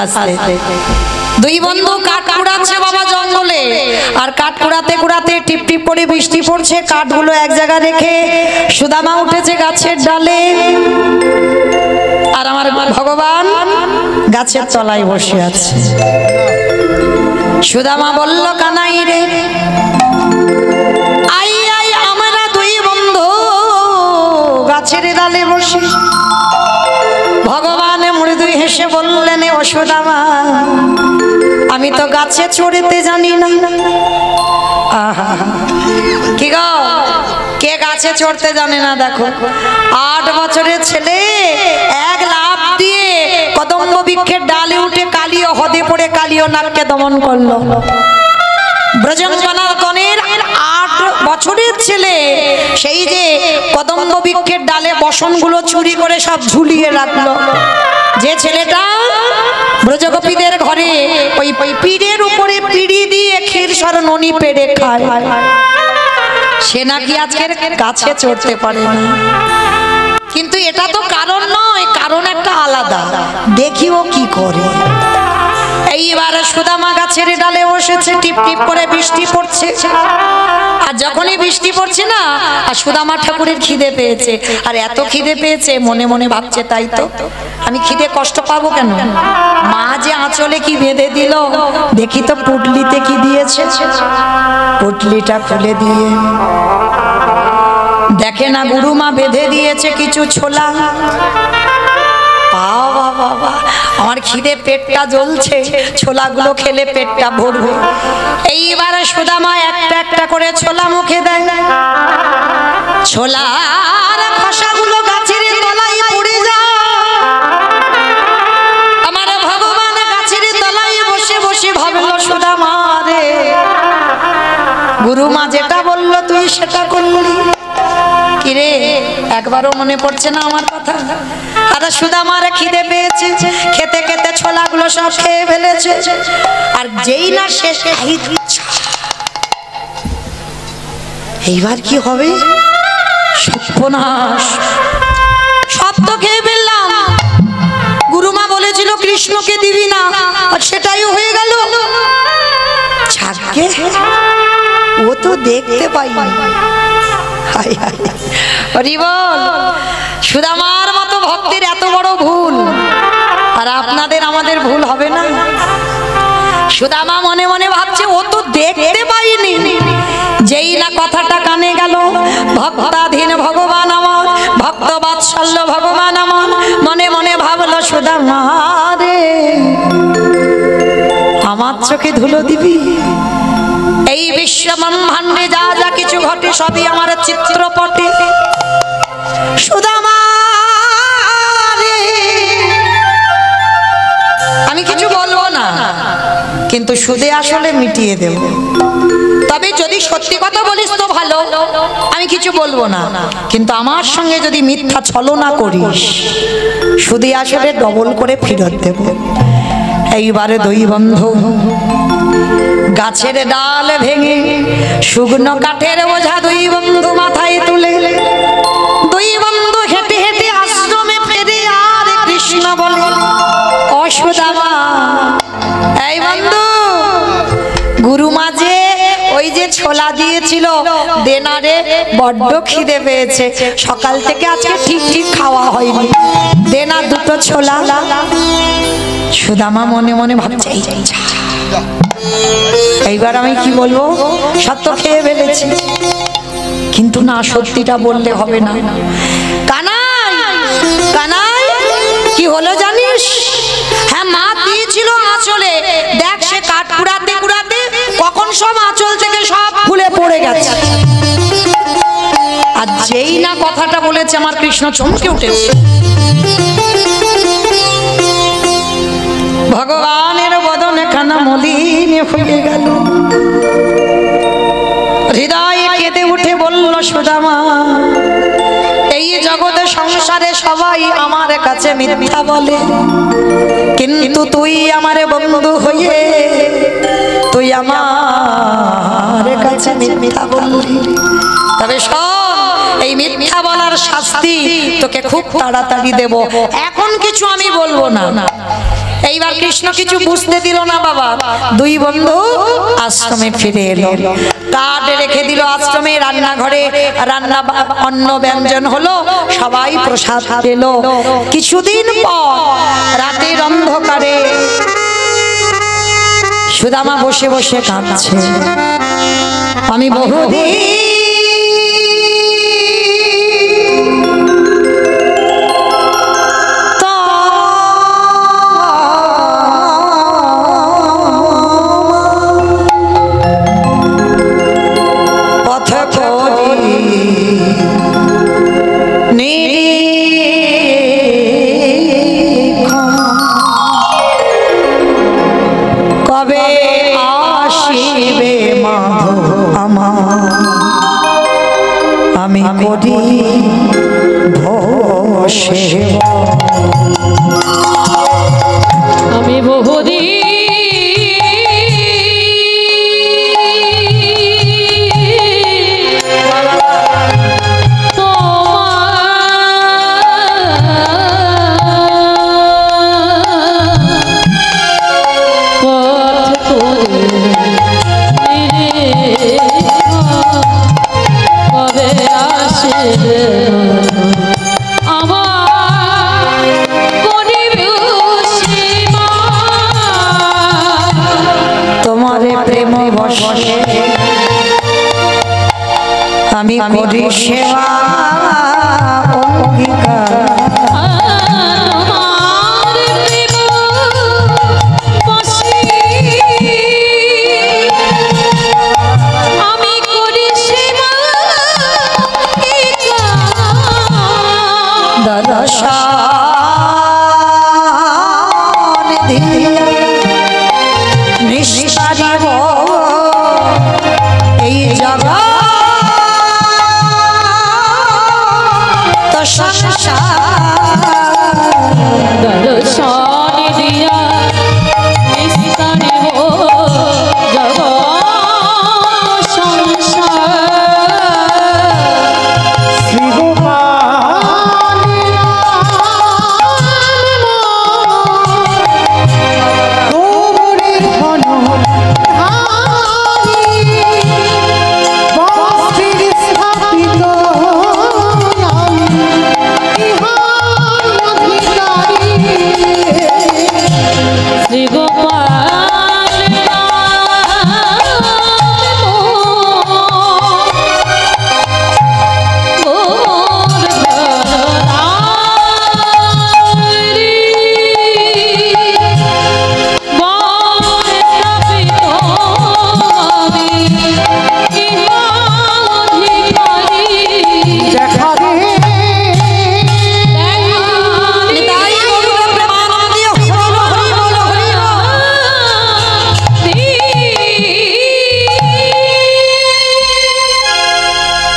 আস্তে দুই বন্ধু কাঠ কুড়াচ্ছে বাবা জঙ্গলে, আর কাঠ কুড়াতে কুড়াতে টিপ টিপ করে বৃষ্টি পড়ছে, কাঠগুলো এক জায়গায় রেখে সুদামা উঠেছে গাছের ডালে, আর আমার ভগবান গাছের তলায় বসে আছে। সুদামা বলল, কানাই রে আই আই, আমরা দুই বন্ধু গাছের ডালে বসে। ভগবান মৃদু হেসে বললেন, ও সুদামা, আমি তো গাছে চড়তে জানি না। আহা, কি গো, কে গাছে চড়তে জানে না? দেখো 8 বছরের ছেলে এক লাফ দিয়ে কদম্ব বৃক্ষের ডালে উঠে কালীয় হদে পড়ে কালীয় নাগকে দমন করলো। ব্রজঙ্গনার কনের 8 বছরের ছেলে সেই যে কদম্ব বৃক্ষের ডালে বসনগুলো চুরি করে সব ঝুলিয়ে রাখলো। যে ছেলেটা ব্রজগোপীদের ঘরে ওই পিড়ের উপরে পিড়ি দিয়ে ক্ষীরসর ননি পেড়ে খায়, সে নাকি আজকের গাছে চড়তে পারে না। কিন্তু এটা তো কারণ নয়, কারণ একটা আলাদা, দেখিও কি করে। এইবার সুদামা গাছের ডালে বসেছে, টিপ টিপ করে বৃষ্টি পড়ছে, আর যখনই বৃষ্টি পড়ছে না, আর সুদামা ঠাকুরের খিদে পেয়েছে, আর এত খিদে পেয়েছে মনে মনে ভাবছে, তাই তো আমি খিদে কষ্ট পাবো কেন? মা যে আঁচলে কি বেঁধে দিল, দেখি তো পুটলিতে কি দিয়েছে। পুটলিটা খুলে দিয়ে দেখে না গুরুমা বেঁধে দিয়েছে কিছু ছোলা। বাবা বাবা, আমার খিদে পেটটা জ্বলছে, ছোলাগুলো খেলে পেটটা ভরবে। এইবারে সুদামা একটা একটা করে ছোলা মুখে দেয়, ছোলার খোসাগুলো গাছের তলায় পড়ে যায়। আমার ভগবান গাছের তলায় বসে বসে ভাবলো, সুদামা রে, গুরুমা যেটা বললো তুই সেটা করলি। কিরে, একবারও মনে পড়ছে না আমার কথা? আরে সুদামার খিদে পেয়েছে, খেতে খেতে ছোলাগুলো সব খেয়ে ফেলেছে, আর যেই না শেষ, এইবার কি হবে? সর্বনাশ, সব তো খেয়ে ফেললাম। গুরুমা বলেছিল কৃষ্ণকে দিবি না, আর সেটাই হয়ে গেল। ছাড়কে, ও তো দেখতে পাইনি। হরি বল। সুদামার মতো ভক্তের এত বড় ভুল, আর আপনাদের আমাদের ভুল হবে না? সুদামা মনে মনে ভাবছে, ও তো দেখতে পাইনি। যেই না কথাটা কানে গেল, ভক্তাধীন ভগবান আমার, ভক্ত বাৎসল্য ভগবান আমার, মনে মনে ভাবলো, সুদামা রে, আমার চোখে ধুলো দিবি? এই বিশ্ব ব্রহ্মাণ্ডে যা যা কিছু ঘটে সবই আমার চিত্রপটে। সুদামা রে, আমি কিছু বলবো না, কিন্তু সুদে আসলে মিটিয়ে দেব। তবে যদি সত্যি কথা বলিস তো ভালো, আমি কিছু বলবো না, কিন্তু আমার সঙ্গে যদি মিথ্যা ছলনা করিস, সুদে আসলে ডবল করে ফেরত দেব। এইবারে দুই বন্ধু গাছের ডাল ভেঙে শুকনো কাঠের বোঝা দুই বন্ধু মাথায় তুলে দুই বন্ধু হেঁটে হেঁটে আশ্রমে ফেরে, আর কৃষ্ণ বলে, ও সুদামা, এই বন্ধু, গুরুমা যে ওই যে ছোলা দিয়েছিল দেনারে, বড্ড খিদে পেয়েছে, সকাল থেকে আজকে ঠিক ঠিক খাওয়া হয়নি, দেনা দুটো ছোলা। সুদামা মনে মনে ভাবছে, এইবার আমি কি বলবো? সত্য খেয়ে ফেলেছি, কিন্তু না, সত্যিটা বললে হবে না। কানাই, কানাই, কি হলো জানিস? হ্যাঁ, মা দিয়েছিল আঁচলে, দেখ সে কাঠ কুড়াতে কুড়াতে কখন সব আঁচল থেকে সব খুলে পড়ে গেছে। আর যেই না কথাটা বলেছে, আমার কৃষ্ণ চমকে উঠেছে। ভগবানের বদনে খানা মলিন হয়ে গেল, হৃদয়ে কেঁদে উঠে বলল, সুদামা, এই জগতে সংসারে সবাই আমার কাছে মিথ্যা বলে, কিন্তু তুই আমার বন্ধু হয়ে তুই আমার কাছে মিথ্যা বললি। তবে শোন, এই মিথ্যা বলার শাস্তি তোকে খুব তাড়াতাড়ি দেব। এখন কিছু আমি বলবো না, এইবার কৃষ্ণ কিছু বুঝতে দিল না বাবা, দুই বন্ধু আশ্রমে ফিরে এলো। কাঠ রেখে দিল আশ্রমে, রান্নাঘরে রান্না অন্ন ব্যঞ্জন হলো, সবাই প্রসাদ পেল। কিছুদিন পর রাতের অন্ধকারে সুদামা বসে বসে কাঁদছে। আমি বহুদিন কবে আসিবে মাধব আমার, আমি করি ভবসেবা। আমি বহুদিন আমি করি সেবা অঙ্গীকার। আমি করি সেবা দর্শন দিয়া নিঃসারিব এই জগৎ দর্শন দিয়া নিস্তারিব জগৎ সংসার।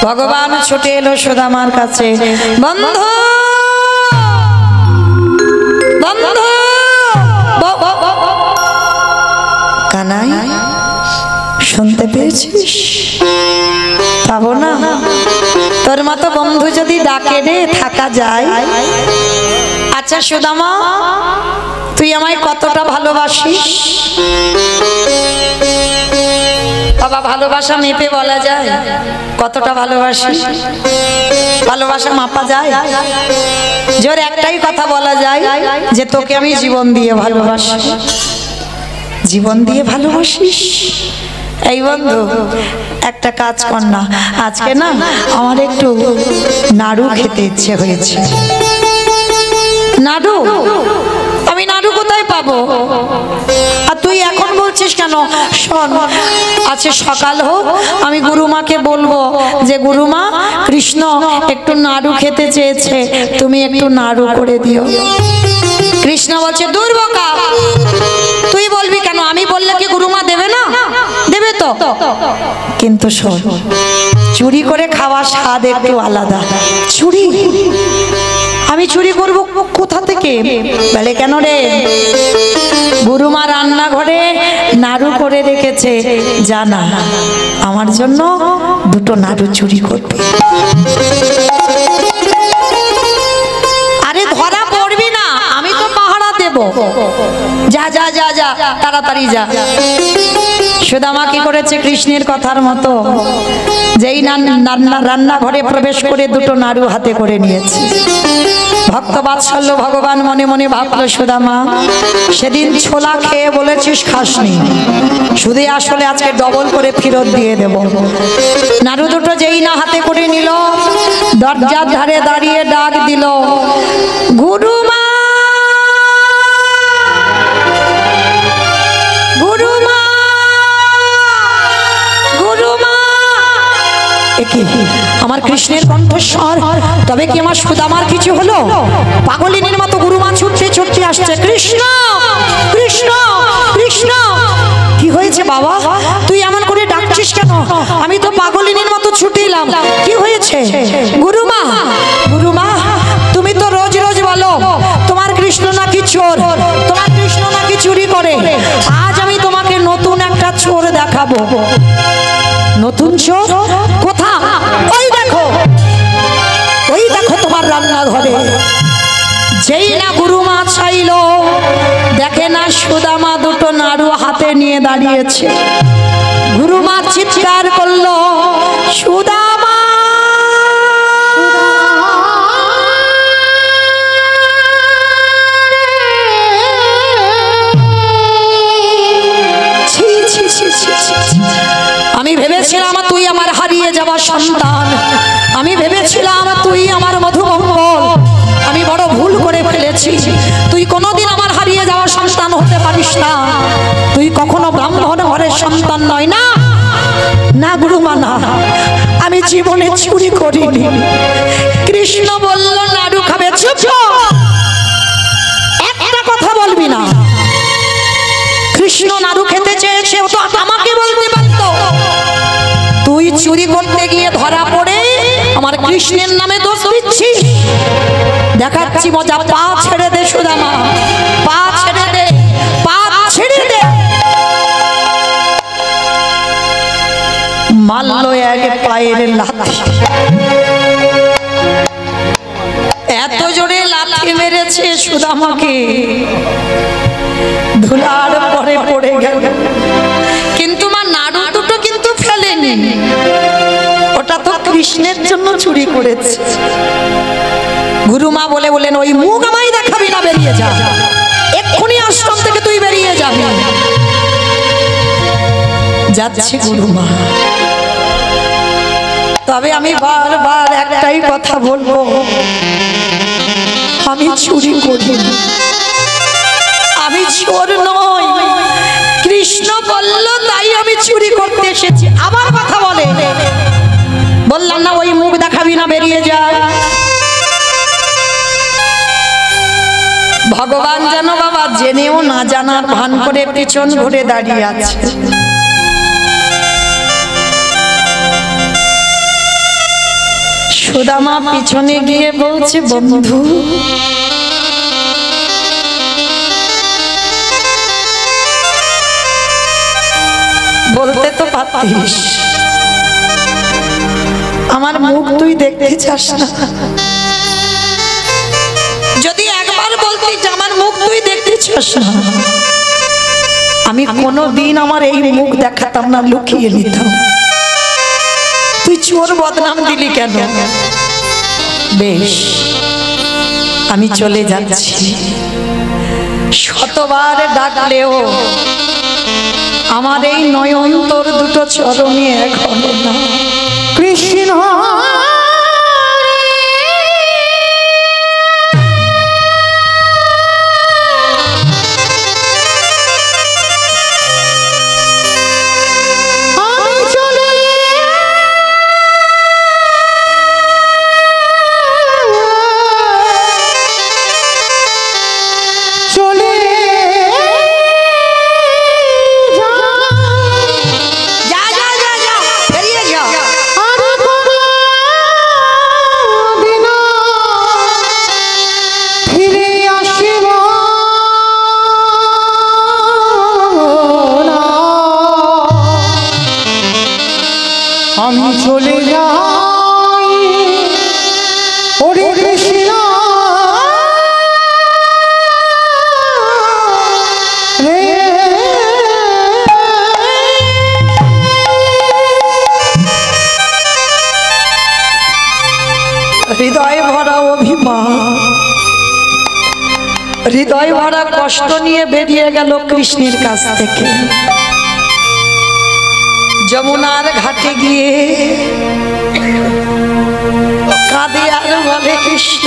ভগবান ছুটে এলো সুদামার কাছে। বন্ধু বন্ধু কানাই, শুনতে পেয়েছিস? পাবো না তোর মতো বন্ধু যদি ডাকে রে থাকা যায়। আচ্ছা সুদামা, তুই আমায় কতটা ভালোবাসিস? বাবা, ভালোবাসা মেপে বলা যায়? কতটা ভালোবাসিস? ভালোবাসা মাপা যায়? জোর একটাই কথা বলা যায় যে তোকে আমি জীবন দিয়ে ভালোবাসি। জীবন দিয়ে ভালোবাসিস? এই বন্ধু, একটা কাজ কর না, আজকে না আমার একটু নাড়ু খেতে ইচ্ছে হয়েছে। নাড়ু? আমি নাড়ু কোথায় পাবো? আর তুই এখন বলছিস কেন? শোন, আছে সকাল হোক, আমি গুরুমাকে বলবো যে গুরুমা, কৃষ্ণ একটু নাড়ু খেতে চেয়েছে, তুমি একটু নাড়ু করে দিও। কৃষ্ণ বলছে, দূর বোকা, তুই বলবি কেন? আমি বললে কি গুরুমা দেবে না? দেবে তো। কিন্তু শোন, চুরি করে খাওয়ার স্বাদ একটু আলাদা। চুরি? আমি চুরি করব কোথা থেকে? বলে কেন রে? গুরুমা রান্নাঘরে নাড়ু করে রেখেছে, জানা আমার জন্য দুটো নাড়ু চুরি করবে। আরে ধরা পড়বি না, আমি তো পাহারা দেব। তাড়াতাড়ি যা। সুদামা কি করেছে কৃষ্ণের কথার মতো, যেই রান্নাঘরে প্রবেশ করে দুটো নাড়ু হাতে করে নিয়েছে। ভক্ত বাৎসল্য ভগবান মনে মনে ভাবলো, সুদামা সেদিন ছোলা খেয়ে বলেছিস খাসনি, শুধু আসলে আজকে ডবল করে ফেরত দিয়ে দেব। নাড়ু দুটো যেই না হাতে করে নিল, দরজার ধারে দাঁড়িয়ে ডাক দিল, গুরুমা গুরুমা গুরুমা। আমার কৃষ্ণের কণ্ঠস্বর, তবে কি আমার সুদামার কিছু হলো? পাগলিনীর মতো গুরুমা ছুটতে ছুটতে আসছে, কৃষ্ণ কৃষ্ণ কৃষ্ণ। কি হয়েছে বাবা, তুই এমন করে ডাকছিস কেন? আমি তো পাগলিনীর মতো ছুটে এলাম, কি হয়েছে? গুরুমা গুরুমা, তুমি তো রোজ রোজ বলো তোমার কৃষ্ণ নাকি চোর, তোমার কৃষ্ণ নাকি চুরি করে। আজ আমি তোমাকে নতুন একটা চোর দেখাবো। নতুন চোর কোথা? ওই দেখো, ওই দেখো তোমার রান্নাঘরে। যেই না গুরুমা চাইল, দেখে না সুদামা দুটো নাড়ু হাতে নিয়ে দাঁড়িয়েছে। গুরুমা চিৎকার করলো, সুদামা আমি ভেবেছিলাম তুই আমার হারিয়ে যাওয়া সন্তান, আমি ভেবেছিলাম তুই আমার মধুমঙ্গল। আমি বড় ভুল করে ফেলেছি। তুই কোনোদিন আমার হারিয়ে যাওয়া সন্তান হতে পারিস না। তুই কখনো ব্রাহ্মণ ঘরের সন্তান নয়। না না গুরুমা না, আমি জীবনে চুরি করিনি। কৃষ্ণ বলল নাড়ু খাবে। চুপ, একটা কথা বলবি না। কৃষ্ণ নাড়ু খেতে চেয়েছে, ও তো আমাকে বলতে পারতো। তুই চুরি করতে গিয়ে ধরা পড়ে আমার কৃষ্ণের নামে দোষ দিচ্ছিস। দেখাচ্ছি মজা। পা ছেড়ে দে সুদামা, পা ছেড়ে দে, পা ছেড়ে দে। মারল এক পায়ের লাথি, এত জোরে লাথি মেরেছে সুদামাকে, ধুলার পরে পড়ে গেল। কিন্তু মা নাড়ু দুটো কিন্তু ফেলেনি, ওটা তো কৃষ্ণের জন্য চুরি করেছে। গুরুমা বলেন, ওই মুখ আমায় দেখাবি না, বেরিয়ে যা এক্ষুনি, আশ্রম থেকে তুই বেরিয়ে যাবি। যাচ্ছি গুরুমা, তবে আমি বারবার একটাই কথা বলবো, আমি চুরি করি, আমি চোর নই। কৃষ্ণ বলল তাই আমি চুরি করতে এসেছি। আবার কথা বলে, বললাম না ওই মুখ দেখাবি না, বেরিয়ে যা। ভগবান যেন বাবা জেনেও না জানার ভান করে পিছন ঘুরে দাঁড়িয়ে আছে। সুদামা পিছনে গিয়ে বলছে, বন্ধু বলতে তো পারতিস, আমার মুখ তুই দেখতে চাস না। যদি একবার বলতি যে আমার মুখ তুই দেখতে চাস না, আমি কোনোদিন আমার এই মুখ দেখাতাম না, লুকিয়ে নিতাম। তুই চোর বদনাম দিলি কেন? বেশ, আমি চলে যাচ্ছি। শতবার ডাকলেও আমার এই নয়ন তোর দুটো চরণে এখনো না। কৃষ্ণ আমি চলে যাই, ওরে কৃষ্ণ রে। হৃদয় ভরা অভিমান, হৃদয় ভরা কষ্ট নিয়ে বেরিয়ে গেল কৃষ্ণের কাছ থেকে। যমুনার ঘাটে গিয়ে কাঁদে আর বলে, কৃষ্ণ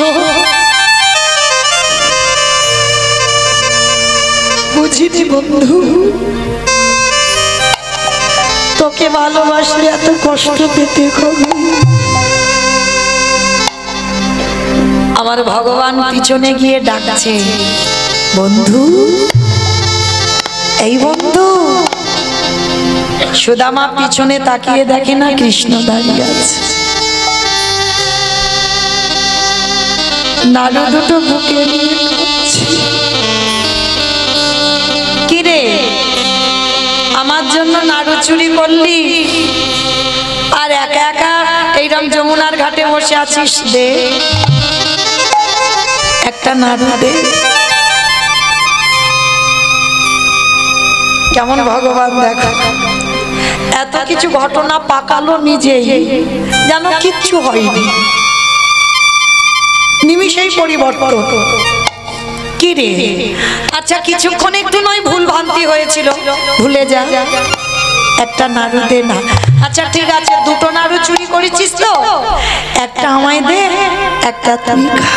বুঝিনি বন্ধু, তোকে ভালোবাসলে এত কষ্ট পেতে হবে। আমার ভগবান পিছনে গিয়ে ডাকছে, বন্ধু, এই বন্ধু। সুদামা পিছনে তাকিয়ে দেখে না কৃষ্ণ দাঁড়িয়ে আছে। নাড়ু দুটো বুকে নিয়ে কাঁদছে। কিরে, আমার জন্য নাড়ু চুরি করলি আর একা একা এইরকম যমুনার ঘাটে বসে আছিস? দে একটা নাড়ু দে। কেমন ভগবান দেখো, এত কিছু ঘটনা পাকালো নিজেই, যেন কিচ্ছু হয়নি, নিমিষেই পরিবর্তন। কি রে, আচ্ছা কিছুক্ষণ একটু নয় ভুল ভ্রান্তি হয়েছিল, ভুলে যা, একটা নাড়ু দে না। আচ্ছা ঠিক আছে, দুটো নাড়ু চুরি করেছিস তো, একটা আমায় দে, একটা তুই খা।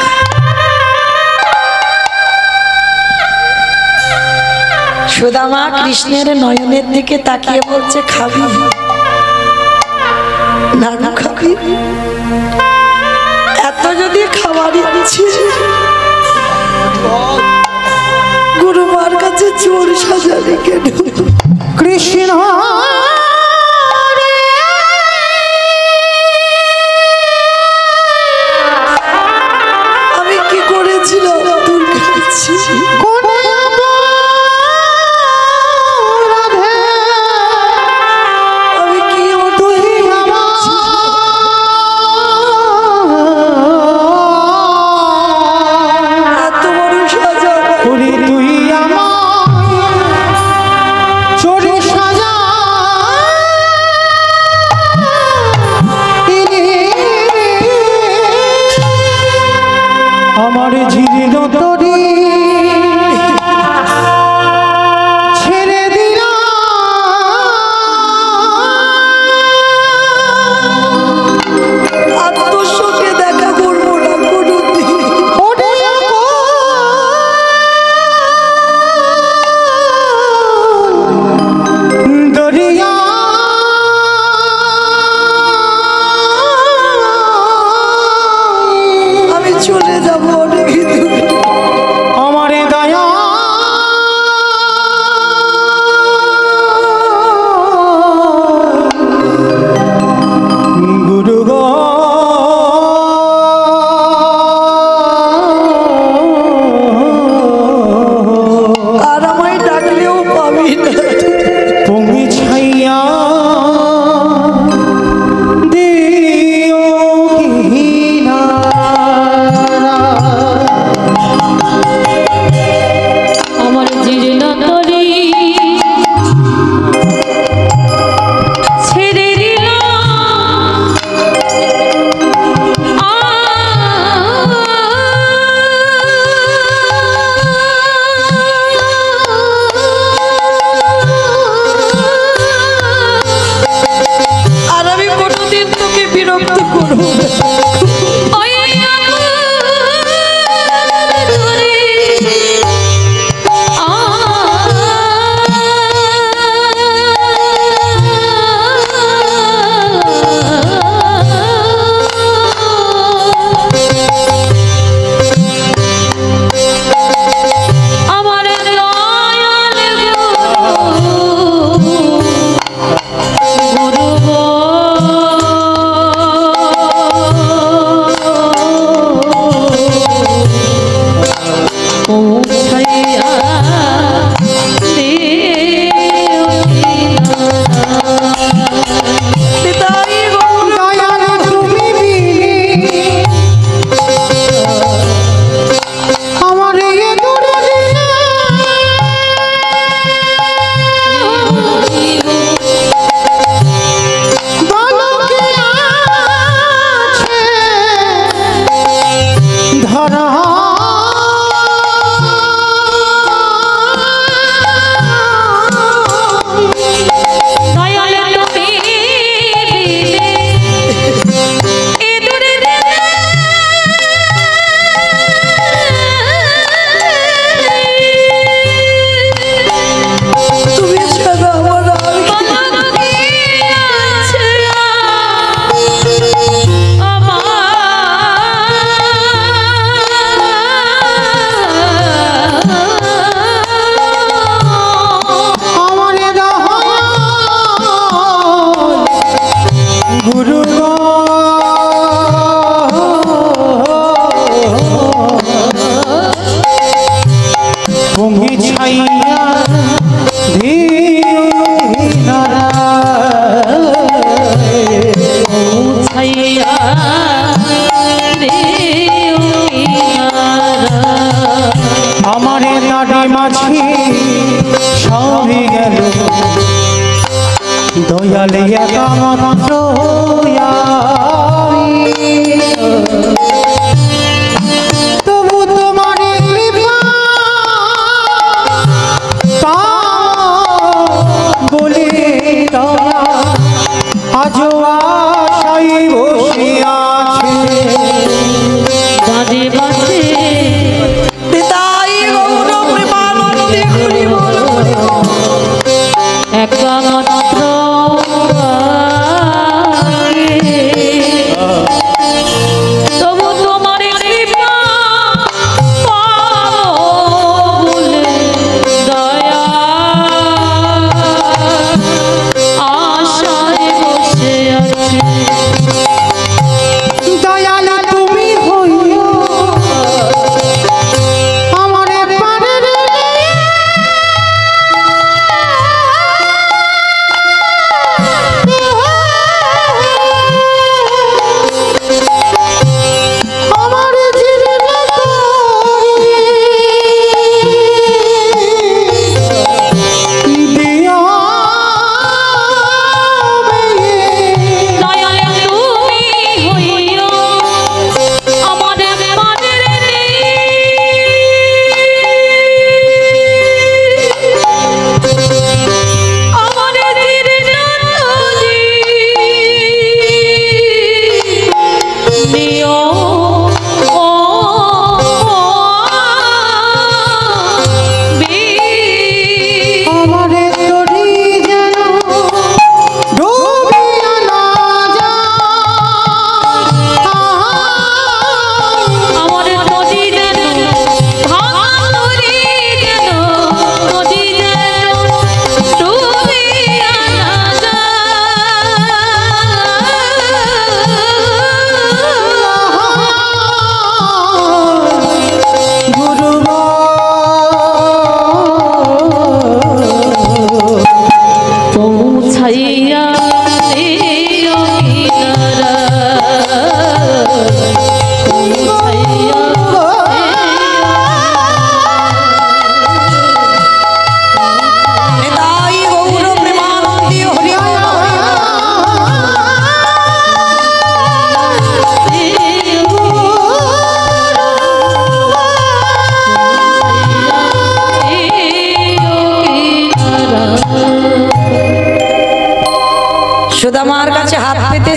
সুদামা কৃষ্ণের নয়নের দিকে তাকিয়ে বলছে, খাবি নাড়ু খাবি? এত যদি খাবার ইচ্ছে, গুরুমার কাছে চোর সাজালি কেন? কৃষ্ণ আমি কি করেছিলাম তোর কাছে? তুই আমার চোরে সাজা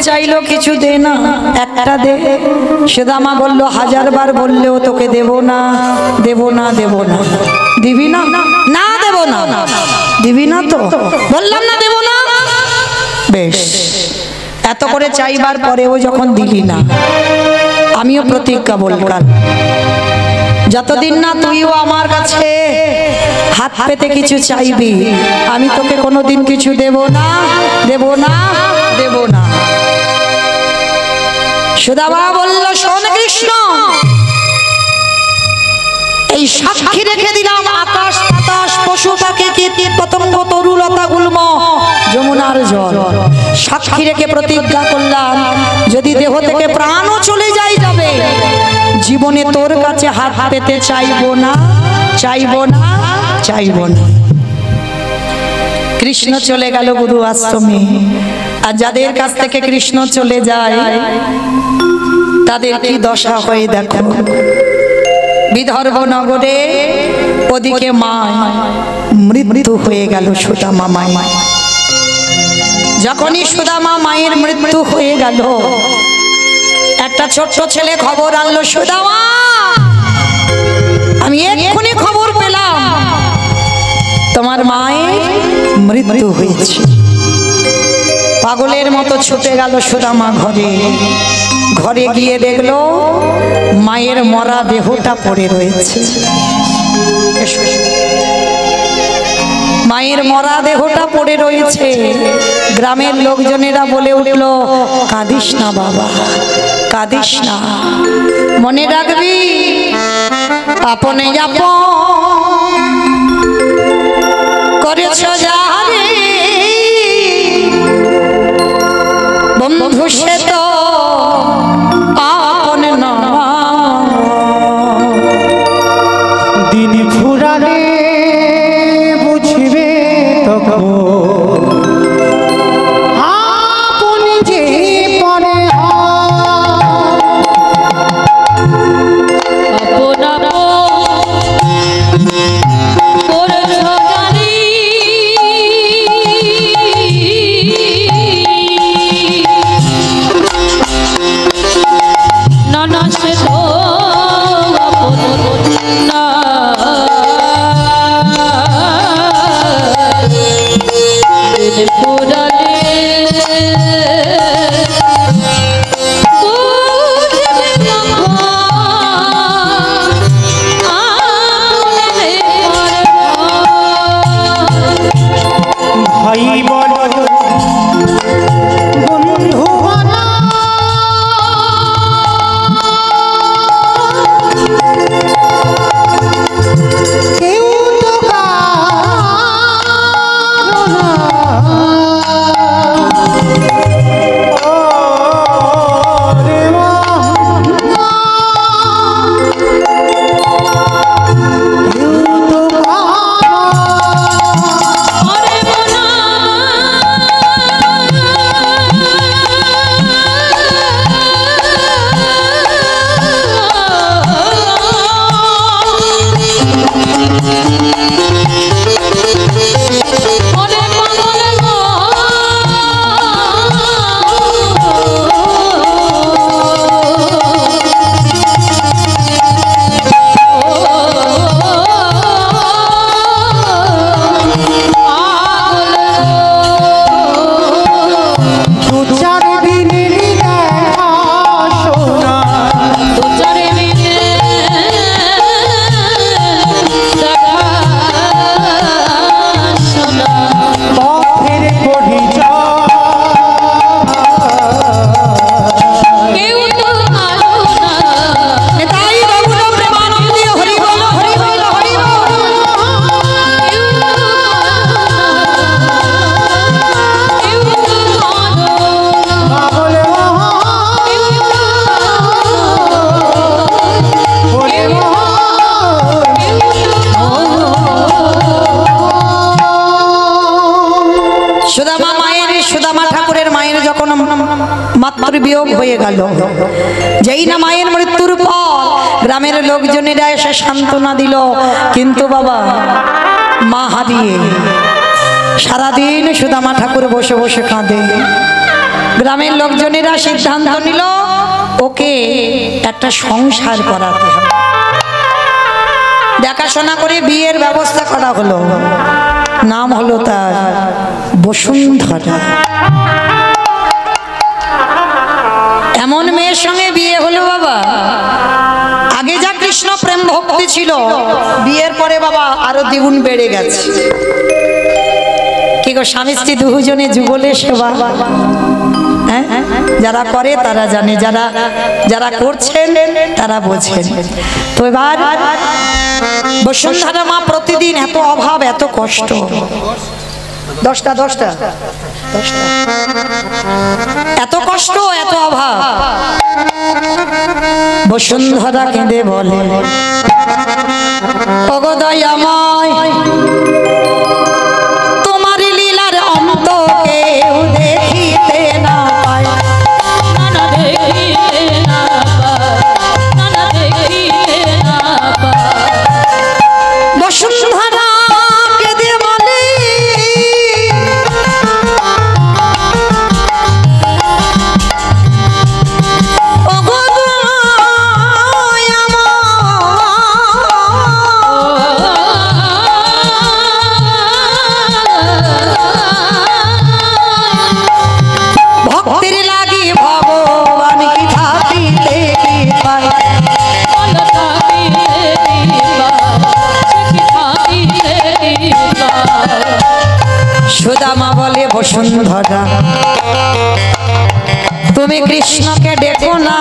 চাইলো কিছু দে না, একটা দে। সুদামা বলল 1000 বার বললেও তোকে দেব না, দেব না, দেব না। দিবি না? না দেব না। দিবি না তো? বললাম না দেব না। বেশ, এত করে চাইবার পরেও যখন দিলি না, আমিও প্রতিজ্ঞা বললাম, যতদিন না তুইও আমার কাছে হাত পেতে কিছু চাইবি, আমি তোকে কোনোদিন কিছু দেব না, দেব না, দেব না। সুদামা বলল, শোন কৃষ্ণ, এই সাক্ষী রেখে দিলাম আকাশ বাতাস পশু পাখি কীট পতঙ্গ তরুলতা গুল্ম যমুনার জল, সাক্ষী রেখে প্রতিজ্ঞা করলাম যদি দেহ থেকে প্রাণও চলে যাবে, জীবনে তোর কাছে হাত পেতে চাইবো না, চাইবো না, চাইবো না। কৃষ্ণ চলে গেল গুরু আশ্রমে। আর যাদের কাছ থেকে কৃষ্ণ চলে যায় তাদের কি দশা হয় দেখো। বিদর্ভ নগরে ওদিকে মা মৃত্যু হয়ে গেল সুদামা মায়ের। যখনই সুদামা মায়ের মৃত্যু হয়ে গেল, একটা ছোট্ট ছেলে খবর আনলো, সুদামা আমি এক্ষুনি খবর পেলাম তোমার মায়ের মৃত্যু হয়েছে। পাগলের মতো ছুটে গেল সুদামা ঘরে। ঘরে গিয়ে দেখলো মায়ের মরা দেহটা পড়ে রয়েছে। মায়ের মরা দেহটা পড়ে রয়েছে। গ্রামের লোকজনেরা বলে উঠল, কাঁদিস না বাবা, কাঁদিস না, মনে রাখবি আপনে আপন করেছ যারে বন্ধু সে তো আপন না। দিন ফুরালে বুঝবে তখন আপন যে পরে বিয়োগ হয়ে গেল। যেই না মায়ের মৃত্যুর পর গ্রামের লোকজনেরা এসে সান্ত্বনা দিল, কিন্তু বাবা মা হারিয়ে সারাদিন সুদামা ঠাকুর বসে বসে কাঁদে। গ্রামের লোকজনেরা সিদ্ধান্ত নিল ওকে একটা সংসার করাতে হবে। দেখাশোনা করে বিয়ের ব্যবস্থা করা হলো। নাম হলো তার বসুন্ধরা। এমন মেয়ের সঙ্গে বিয়ে হলো বাবা, আগে যা কৃষ্ণ প্রেম ভক্তি ছিল বিয়ের পরে বাবা আরো দ্বিগুণ বেড়ে গেছে। কি গো, স্বামী স্ত্রী দুজনে যুগলের সেবা, হ্যাঁ যারা করে তারা জানে, যারা করছেন তারা বোঝেন। তো এবার বসুন্ধরা মা প্রতিদিন এত অভাব, এত কষ্ট, দশটা এত কষ্ট, এত অভাব। বসুন্ধরা কেঁদে বলে, ওগো দয়াময়, তোমার লীলার অন্ত কেউ দেখিতে না পায়। বসুন্ধরা কেঁদে বলে, ওগো ভক্তের লাগি ভগবান কি থাকিতে পায়। সুদামা বলে, বসুন্ধরা তুমি কৃষ্ণকে ডেকো না,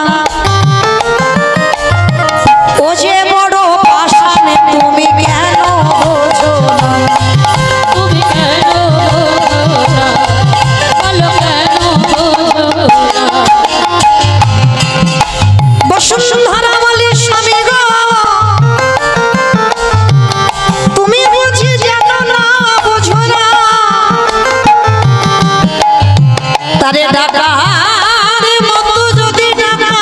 ও যে বড় পাষাণে তুমি কেন বোঝো না। বসুন্ধরা বলে, স্বামী গো তুমি বুঝি জানো না, বোঝো না, তারে ডাকার মতো যদি ডাকা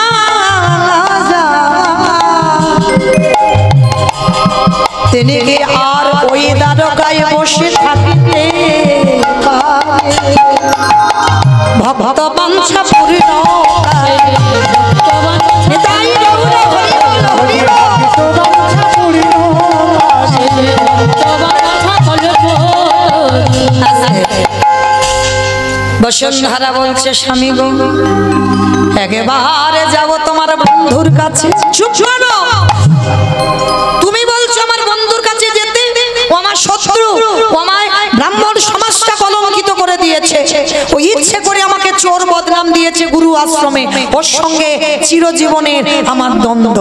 তিনি কি আর ওই দ্বারকায় বসে থাকিতে পারে। ভক্ত বাঞ্ছা পূর্ণ বসুন্ধরা বলছে, স্বামী গো একেবারে যাব তোমার বন্ধুর কাছে। চুপ করো, তুমি বলছো আমার বন্ধুর কাছে যেতে, ও আমার শত্রু, ও আমায় ব্রাহ্মণ সমাজটা কলঙ্কিত করে দিয়েছে, ও ইচ্ছে করে আমাকে চোর বদনাম দিয়েছে গুরু আশ্রমে, ওর সঙ্গে চিরজীবনের আমার দ্বন্দ্ব,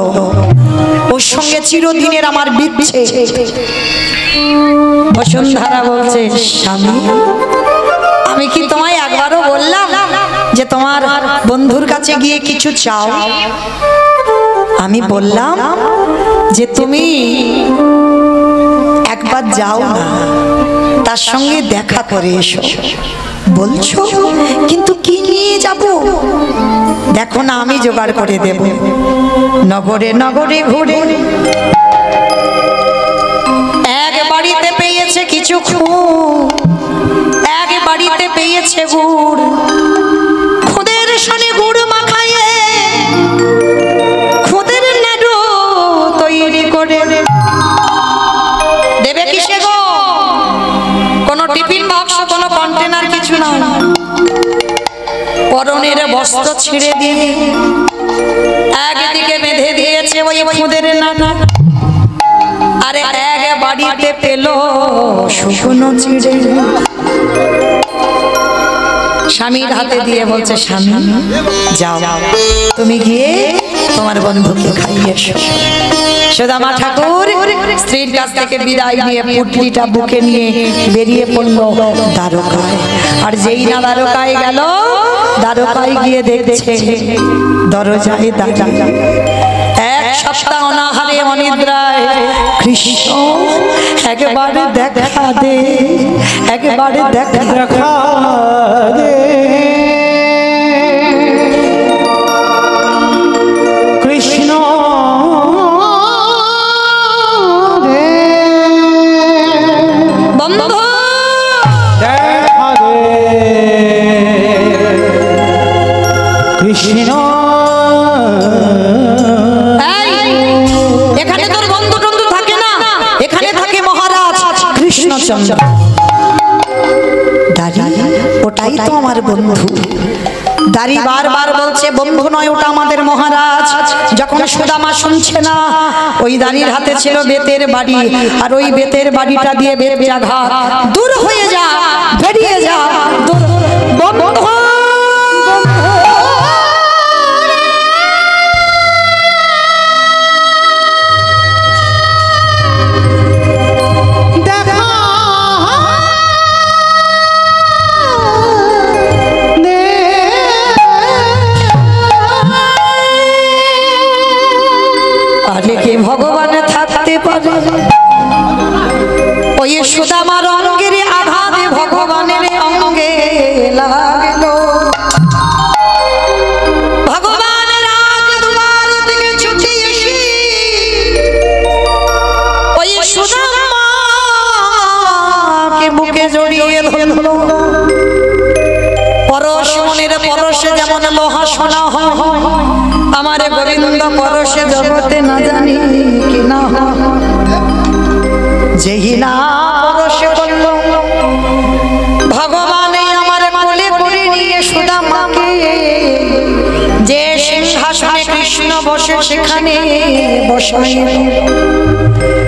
ওর সঙ্গে চিরদিনের আমার বিচ্ছেদ। বসুন্ধরা বলছে, স্বামী আমি কি তোমায় একবারও বললাম যে তোমার বন্ধুর কাছে গিয়ে কিছু চাও? আমি বললাম যে তুমি একবার যাও না, তার সঙ্গে দেখা করে এসো। বলছো কিন্তু কি নিয়ে যাব? দেখো না আমি জোগাড় করে দেব। নগরে নগরে ঘুরে এক বাড়িতে পেয়েছে কিছু খুব, এক বাড়িতে পেয়েছে গুড়, খুদের সনে গুড় মাখাইয়ে খুদের নাড়ু তৈরি করে দেবে। কিসে গো? কোনো টিফিন বাক্স, কোনো কন্টেনার কিছু না, পরনের বস্ত্র ছিঁড়ে দিয়ে একদিকে বেঁধে দিয়েছে ওই খুদের নাড়ু, আরে এক বাড়িতে পেল শুকনো চিড়ে। স্বামীর হাতে দিয়ে বলছে, স্বামী যাও তুমি গিয়ে তোমার বন্ধুকে খাইয়ে এসো। সুদামা ঠাকুর স্ত্রীর কাছ থেকে বিদায় নিয়ে পুটলিটা বুকে নিয়ে বেরিয়ে পড়ল দ্বারকায়। আর যেই না দ্বারকায় গেল, দ্বারকায় গিয়ে দেখছে দরজায় দাঁড়িয়ে এক সপ্তাহ অনাহারে অনিদ্রায় কৃষ্ণ, একবারে দেখা দে, একবারে দেখা দে। কৃষ্ণ বন্ধু দেখা দে। হরিশ্চন্দ্র দাঁড়ি ওটাই তো আমার বন্ধু। দাঁড়ি বারবার বলছে বন্ধু নয়, ওটা আমাদের মহারাজ। যখন সুদামা শুনছে না, ওই দাঁড়ির হাতে ছিল বেতের বাড়ি, আর ওই বেতের বাড়িটা দিয়ে বেত্যাঘাত, দূর হয়ে যা, বেরিয়ে যা, দূর বন্ধু। ভগবান থাকতে পারে ওই সুদামার অঙ্গের আঘাতে ভগবানের অঙ্গে লাগলো। ভগবান রাজদুয়ার থেকে ছুটে এসে ওই সুদামাকে বুকে জড়িয়ে ধরলো। পরশ মনের পরশে যেমন লোহা সোনা হয়, আমার গোবিন্দ পরশে জগতে না জানি কি না, যেই না পরশে বলল ভগবান আমার কোলে করে নিয়ে সুদামাকে, যে সিংহাসনে কৃষ্ণ বসে সেখানে বসাইল।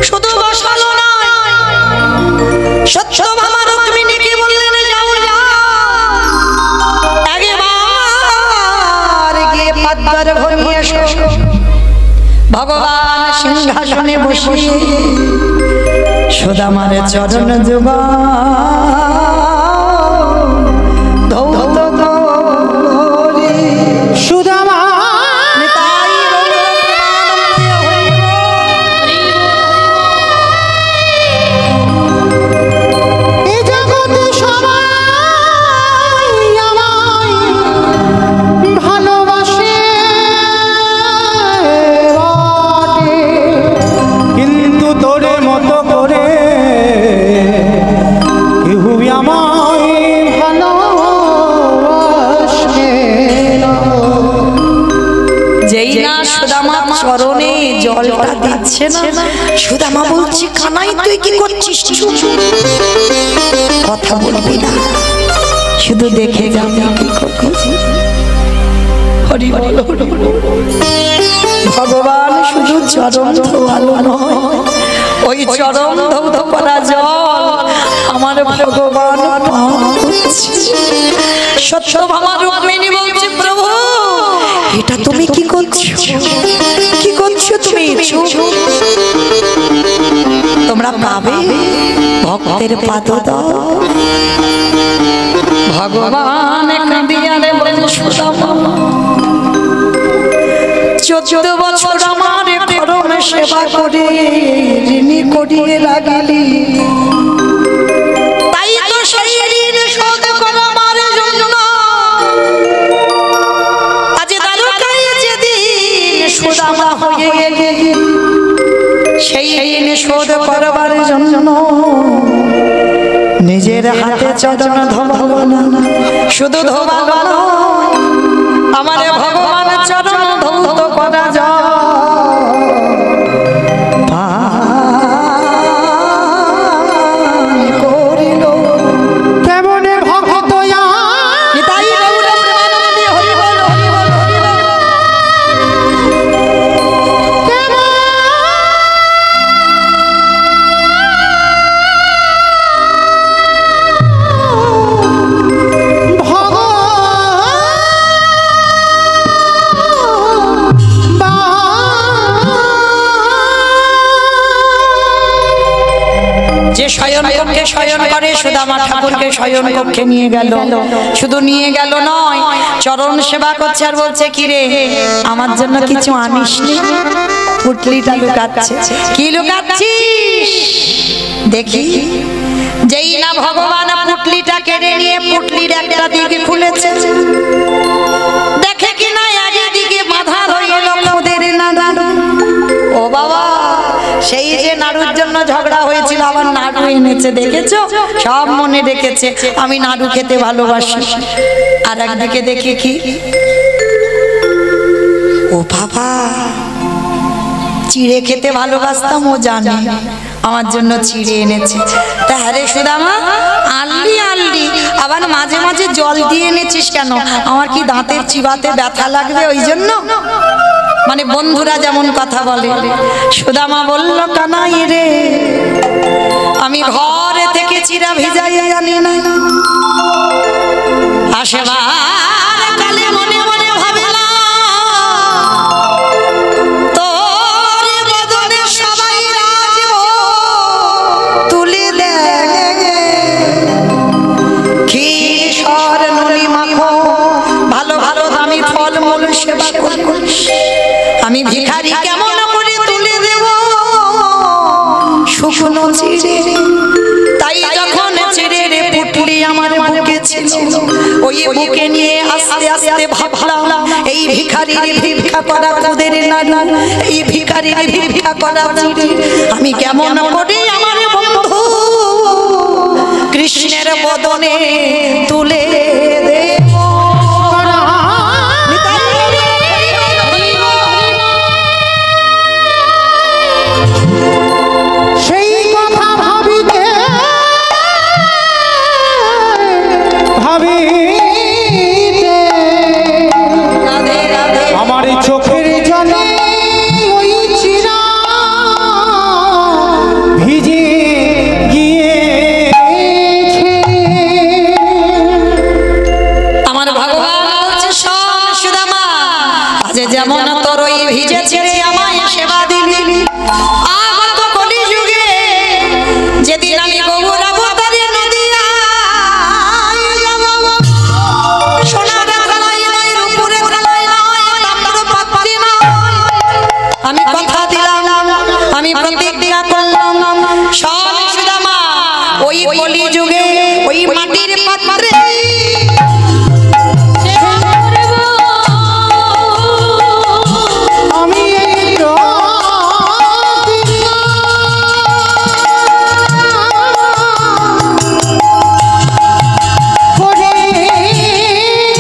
শুধু বসালো না, সত্যভামা রুক্মিণীকে বললেন যাও যাও, পাদ্দার ভরিয়ে এসো। ভগবান সিংহাসনে বসে সুদামার চরণ যুগা ধৌত করে সুদামা চরণে জলটা দিচ্ছে না, সুদামা বলছে কানাই তুই কি করছিস? কথা বলবি না, শুধু দেখে যাবি কি করছিস। হরি বল। ভগবান শুধু চরণ ধোয়ালো নয়, ওই চরণ ধৌত করা জল আমার ভগবান পান করছে। সত্যভামা রুক্মিণী বলছে প্রভু এটা তুমি কি করছো? কি করছো তুমি? তোমরা পাবে ভক্তের পাদ দাও। ভগবান কাঁদিয়ারে বলেন সুদামা 14 বছর আমার ধর্মে সেবা করে ঋণী করিয়ে রাখিলি, তাই তো সেই ঋণ শোধ করা আমার জন্য আজ দ্বারকায় যেদিন সুদামা হয়ে গেলি, সেই ঋণ শোধ করবার জন্য নিজের হাতে চরণ ধোবালো না, শুধু ধোবালো না, আমার ভগবান চরণ ধৌত করা যায়। শয়ন করে সুদামা ঠাকুরকে শয়ন কক্ষে নিয়ে গেল, শুধু নিয়ে গেল নয় চরণ সেবা করছে আর বলছে কি রে আমার জন্য কিছু আনিসনি? পুটলিটা লুকাচ্ছে। কি লুকাচ্ছিস দেখি? যেই না ভগবান পুটলিটা কেড়ে নিয়ে পুটলির একটা দিকে খুলেছে, দেখে কিনা একদিকে বাঁধা রইল খুদের নাড়ু। ও বাবা, সেই যে নাড়ুর জন্য ঝগড়া হয়েছিল আবার নাড়ু এনেছে, দেখেছো? সব মনে রেখেছে আমি নাড়ু খেতে ভালোবাসি। আর একদিকে দেখি কি, ও বাবা চিড়ে খেতে ভালোবাসতাম, ও জানে আমার জন্য চিড়ে এনেছে। তা হ্যাঁ সুদামা, আনলি আনলি, আবার মাঝে মাঝে জল দিয়ে এনেছিস কেন? আমার কি দাঁতের চিবাতে ব্যথা লাগবে ওই জন্য? মানে বন্ধুরা যেমন কথা বলে। সুদামা বলল, কানাই রে, আমি ঘরে থেকে চিড়া ভিজাইয়া আনি না, আসবার কালে মনে মনে ভাবলাম তোর বদনে সবাই রাজব তুলে দে, ক্ষীর নলি মাখো, ভালো ভালো দামি ফল মূল সেবা করিস, আমি ভিখারি কেমন করে তুলে দেব শুকনো চিড়ে। তাই যখন চিড়ের পুটলি আমার বুকে ছিল, ওই বুকে নিয়ে আস্তে আস্তে ভাবলাম এই ভিখারির ভিক্ষা করা কুদের না, এই ভিখারির ভিক্ষা করা চিড়ে আমি কেমন করে আমার বন্ধু কৃষ্ণের বদনে তুলে দেব। আমার চোখের জলে ওই চিরা ভিজে গিয়েছে। আমার ভগবান বলছে, শোন সুদামা, আজ যেমন তোর ওই ভিজে ছেড়ে আমায় সেবা দিলি, আগত কলিযুগে যেদিন আমি গৌর অবতারে নদিয়ায় যাব, সোনার থালায় নয়, রূপোর থালায় নয়, তাম্র পাত্রে নয়, আমি কথা দিলাম, আমি প্রতিজ্ঞা করলাম, শোন সুদামা, ওই কলিযুগে ওই মাটির পাত্রে আমি এই করে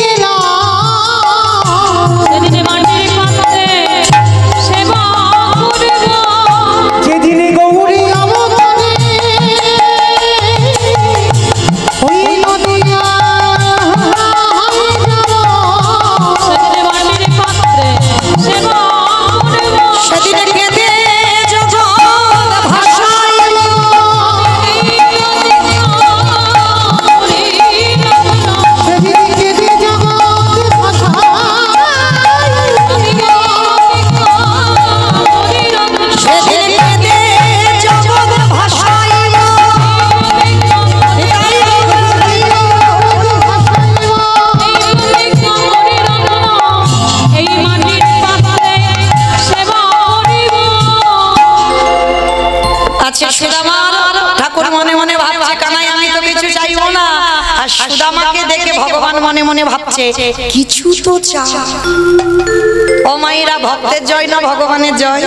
গেলাম, সেদিনে মাটির পাত্রে সেবা করব, যেদিনে গৌরী অবতারে ওই নদিয়ায় যাব। সেদিনে মাটির পাত্রে সেবা করব, সেদিনে কেঁদে যখন ভাষাইল, সেদিনে কেঁদে জগৎ ভাষায়, সেদিনে কেঁদে জগৎ ভাষাইল, এই মাটির পাত্রে সেবা করিব। আচ্ছা সুদামা, ঠাকুর মনে মনে ভাবছে, কানাই আমি তো কিছু চাইবো না, আর সুদামাকে দেখে ভগবান মনে মনে ভাবছে কিছু তো চা। ও মায়েরা, ভক্তের জয় না ভগবানের জয়?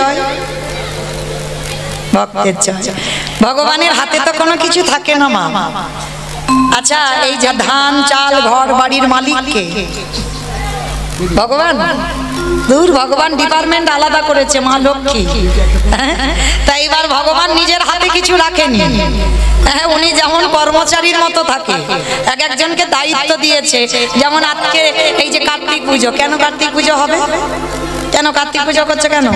ভক্তের জয়। ভগবানের হাতে তো কোনো কিছু থাকে না মা। আচ্ছা, এই যে ধান চাল ঘর বাড়ির মালিক কে? ভগবান। দূর, ভগবান ডিপার্টমেন্ট আলাদা করেছে, মা লক্ষ্মী। তাই এবার ভগবান নিজের হাতে কিছু রাখেনি। হ্যাঁ, উনি যেমন কর্মচারীর মতো থাকে, এক একজনকে দায়িত্ব দিয়েছে। যেমন আজকে এই যে কার্তিক পুজো, কেন কার্তিক পুজো হবে? কেন কার্তিক পুজো করছে কেন?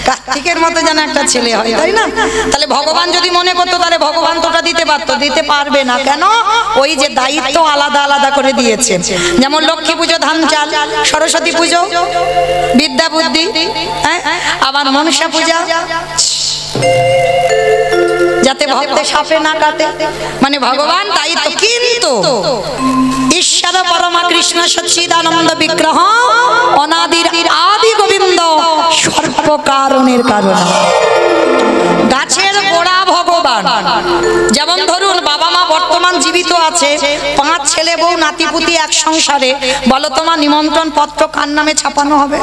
কার্তিকের মতো যেন একটা ছেলে হয়, তাই না? তাহলে ভগবান যদি মনে করতো তাহলে ভগবান তোটা দিতে পারতো, দিতে পারবে না। কেন? ওই যে দায়িত্ব আলাদা আলাদা করে দিয়েছে। যেমন লক্ষ্মী পুজো ধান চাল, সরস্বতী পুজো বিদ্যা বুদ্ধি, হ্যাঁ, আবার মনসা পূজা যাতে ভক্তে সাপে না কাটে, মানে ভগবান দায়িত্ব। কিন্তু ঈশ্বর পরমা কৃষ্ণ সচ্চিদানন্দ বিগ্রহ অনাদির আদি গোবিন্দ সর্বকারণের কারণ, গাছের গোড়া ভগবান। যেমন ধরুন বাবা মা বর্তমান জীবিত আছে, 5 ছেলে বউ নাতিপুতি এক সংসারে, বলো তোমার নিমন্ত্রণ পত্র কার নামে ছাপানো হবে?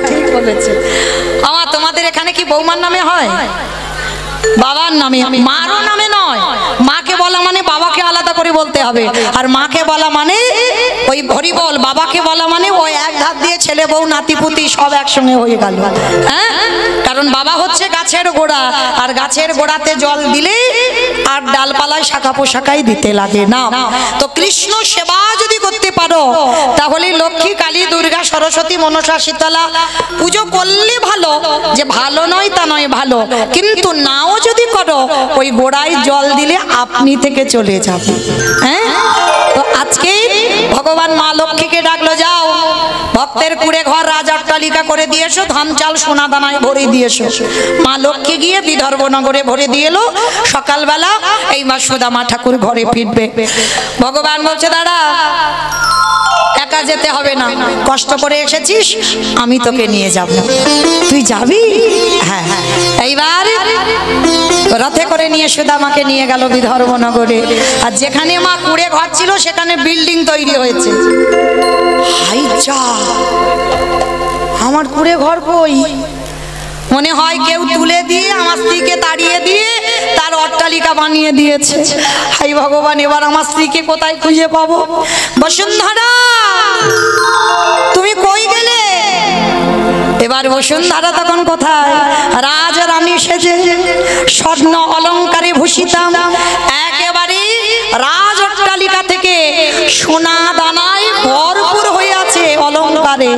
ঠিক বলেছে আমার। তোমাদের এখানে কি বৌমার নামে হয়? বাবার নামে, মারও নামে নয়। মাকে বলা মানে বাবাকে আলাদা করে বলতে হবে, আর মাকে বলা মানে ওই হরিবল, বাবাকে বলা মানে ওই এক হাত দিয়ে ছেলে বউ নাতিপুতি সব একসঙ্গে হয়ে গেল। হ্যাঁ, কারণ বাবা হচ্ছে গাছের গোড়া, আর গাছের গোড়াতে জল দিলে আর ডালপালায় শাখা পোশাকাই দিতে লাগে না। তো কৃষ্ণ সেবা যদি করতে পারো তাহলে লক্ষ্মী, কালী, দুর্গা, সরস্বতী, মনসা, শীতলা পুজো করলে ভালো, যে ভালো নয় তা নয়, ভালো। কিন্তু নাও যদি করো ওই গোড়ায় জল দিলে আপনি থেকে চলে যাবে। হ্যাঁ, তো আজকে ভগবান মা লক্ষ্মীকে ডাকলো, যাও ভক্তের কুড়ে ঘর রাজ অট্টালিকা করে দিয়েছো, ধান চাল সোনা দানায় ভরে দিয়েছো। মা লক্ষ্মী গিয়ে বিদর্ভনগরে ভরে দিয়ে এলো। সকালবেলা এই মা সুদামা ঠাকুর ঘরে ফিরবে। ভগবান বলছে, দাঁড়া, একা যেতে হবে না, কষ্ট করে এসেছিস, আমি তোকে নিয়ে যাব। তুই যাবি? হ্যাঁ। এইবার রথে করে নিয়ে সুদামাকে নিয়ে গেল বিদর্ভনগরে। আর যেখানে মা কুড়ে ঘর ছিল সেখানে বিল্ডিং তৈরি হয়েছে। হাই যা, আমার কুড়ে ঘর কই? মনে হয় কেউ তুলে দিয়ে আমার স্ত্রীকে তাড়িয়ে দিয়ে তার অট্টালিকা বানিয়ে দিয়েছে। হাই ভগবান, এবার আমার স্ত্রীকে কোথায় খুঁজে পাবো? বসুন্ধরা, তুমি কই গেলে? এবার বসুন্ধরা তখন কোথায়? রাজ রানী সেজে স্বর্ণ অলঙ্কারে ভূষিতা, একেবারে রাজ অট্টালিকা থেকে সোনা দানায় ভরপুর হয়ে আছে অলঙ্কারে।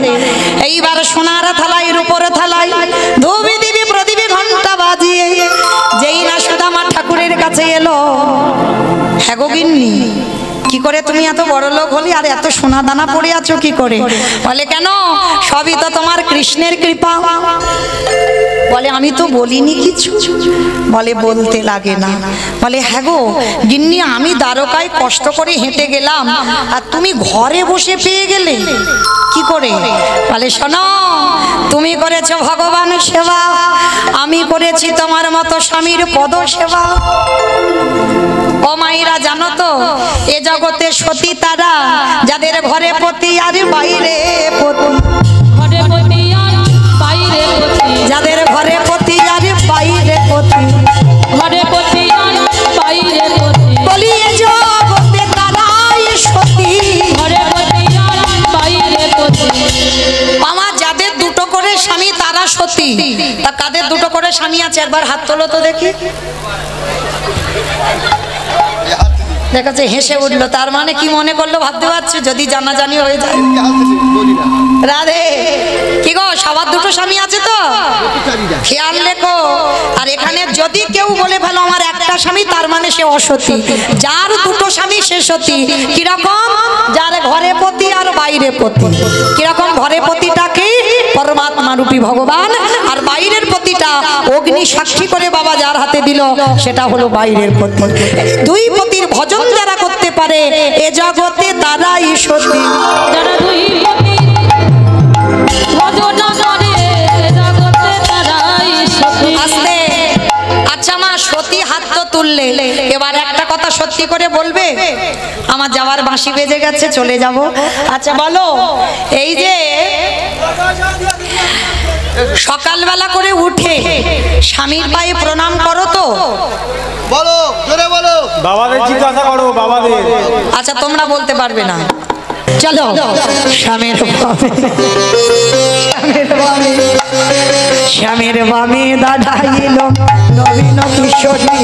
এইবার সোনার থালায়, রূপোর থালায় ধূপি দিবি প্রদীপে ঘন্টা বাজিয়ে যেই না সুদামা ঠাকুরের কাছে এলো, হ্যাঁ গো গিন্নি, কি করে তুমি এত বড় লোক হলি আর এত সোনা দানা পড়ে আছো কি করে? বলে, কেন? সবই তো তোমার কৃষ্ণের কৃপা। বলে, আমি তো বলিনি কিছু। বলে, বলতে লাগে না। বলে, হ্যাঁ গো গিন্নি, আমি দ্বারকায় কষ্ট করে হেঁটে গেলাম আর তুমি ঘরে বসে পেয়ে গেলে, কি করে? বলে, শোনো, তুমি করেছো ভগবান সেবা, আমি করেছি তোমার মতো স্বামীর পদ সেবা। ও মায়েরা, জানো তো এ জগতে সতী তারা যাদের ঘরে পতি আর বাইরে পতি, ঘরে পতি আর বাইরে পতি, যাদের ঘরে পতি আর বাইরে পতি, ঘরে পতি আর বাইরে পতি, বলি এ জগতে তারাই সতী, ঘরে পতি আর বাইরে পতি। আমার যাদের দুটো করে স্বামী তারা সতী। তা কাদের দুটো করে স্বামী আছে একবার হাত তোলো তো দেখি। দেখাচ্ছে হেসে উঠলো, তার মানে কি মনে করলো ভাবতে পারছো? যদি জানাজানি হয়ে যায়। রাধে, কি গো, সবার দুটো স্বামী আছে তো? খেয়াল রেখো। আর এখানে যদি কেউ বলে ফেলো আমার একটা স্বামী, তার মানে সে অসতী। যার দুটো স্বামী সে সতী। কিরকম? যার ঘরে পতি আর বাইরে পতি। কিরকম? ঘরে পতিটাকে পরমাত্মা রূপী ভগবান, আর বাইরের পতিটা অগ্নি সাক্ষী করে বাবা যার হাতে দিল সেটা হলো বাইরের পতি। দুই পতির ভজন যারা করতে পারে এ জগতে তারাই সতী। যারা দুই পতি ভজন করে জগতে তারাই সতী। আস্তে। আচ্ছা মা, সতী হাত তো তুললে, এবার একটা কথা সত্যি করে বলবে? আমার যাওয়ার বাঁশি বেজে গেছে, চলে যাব। আচ্ছা বলো, এই যে সকালবেলা করে উঠে স্বামীর পায়ে প্রণাম করো তো? বলো, জোরে বলো। বাবাদের জিজ্ঞাসা করো, বাবাদের। আচ্ছা, তোমরা বলতে পারবে না। চলো, স্বামীর বামে, স্বামীর বামে, স্বামীর বামে দাঁড়াইল নবীন কিশোরী।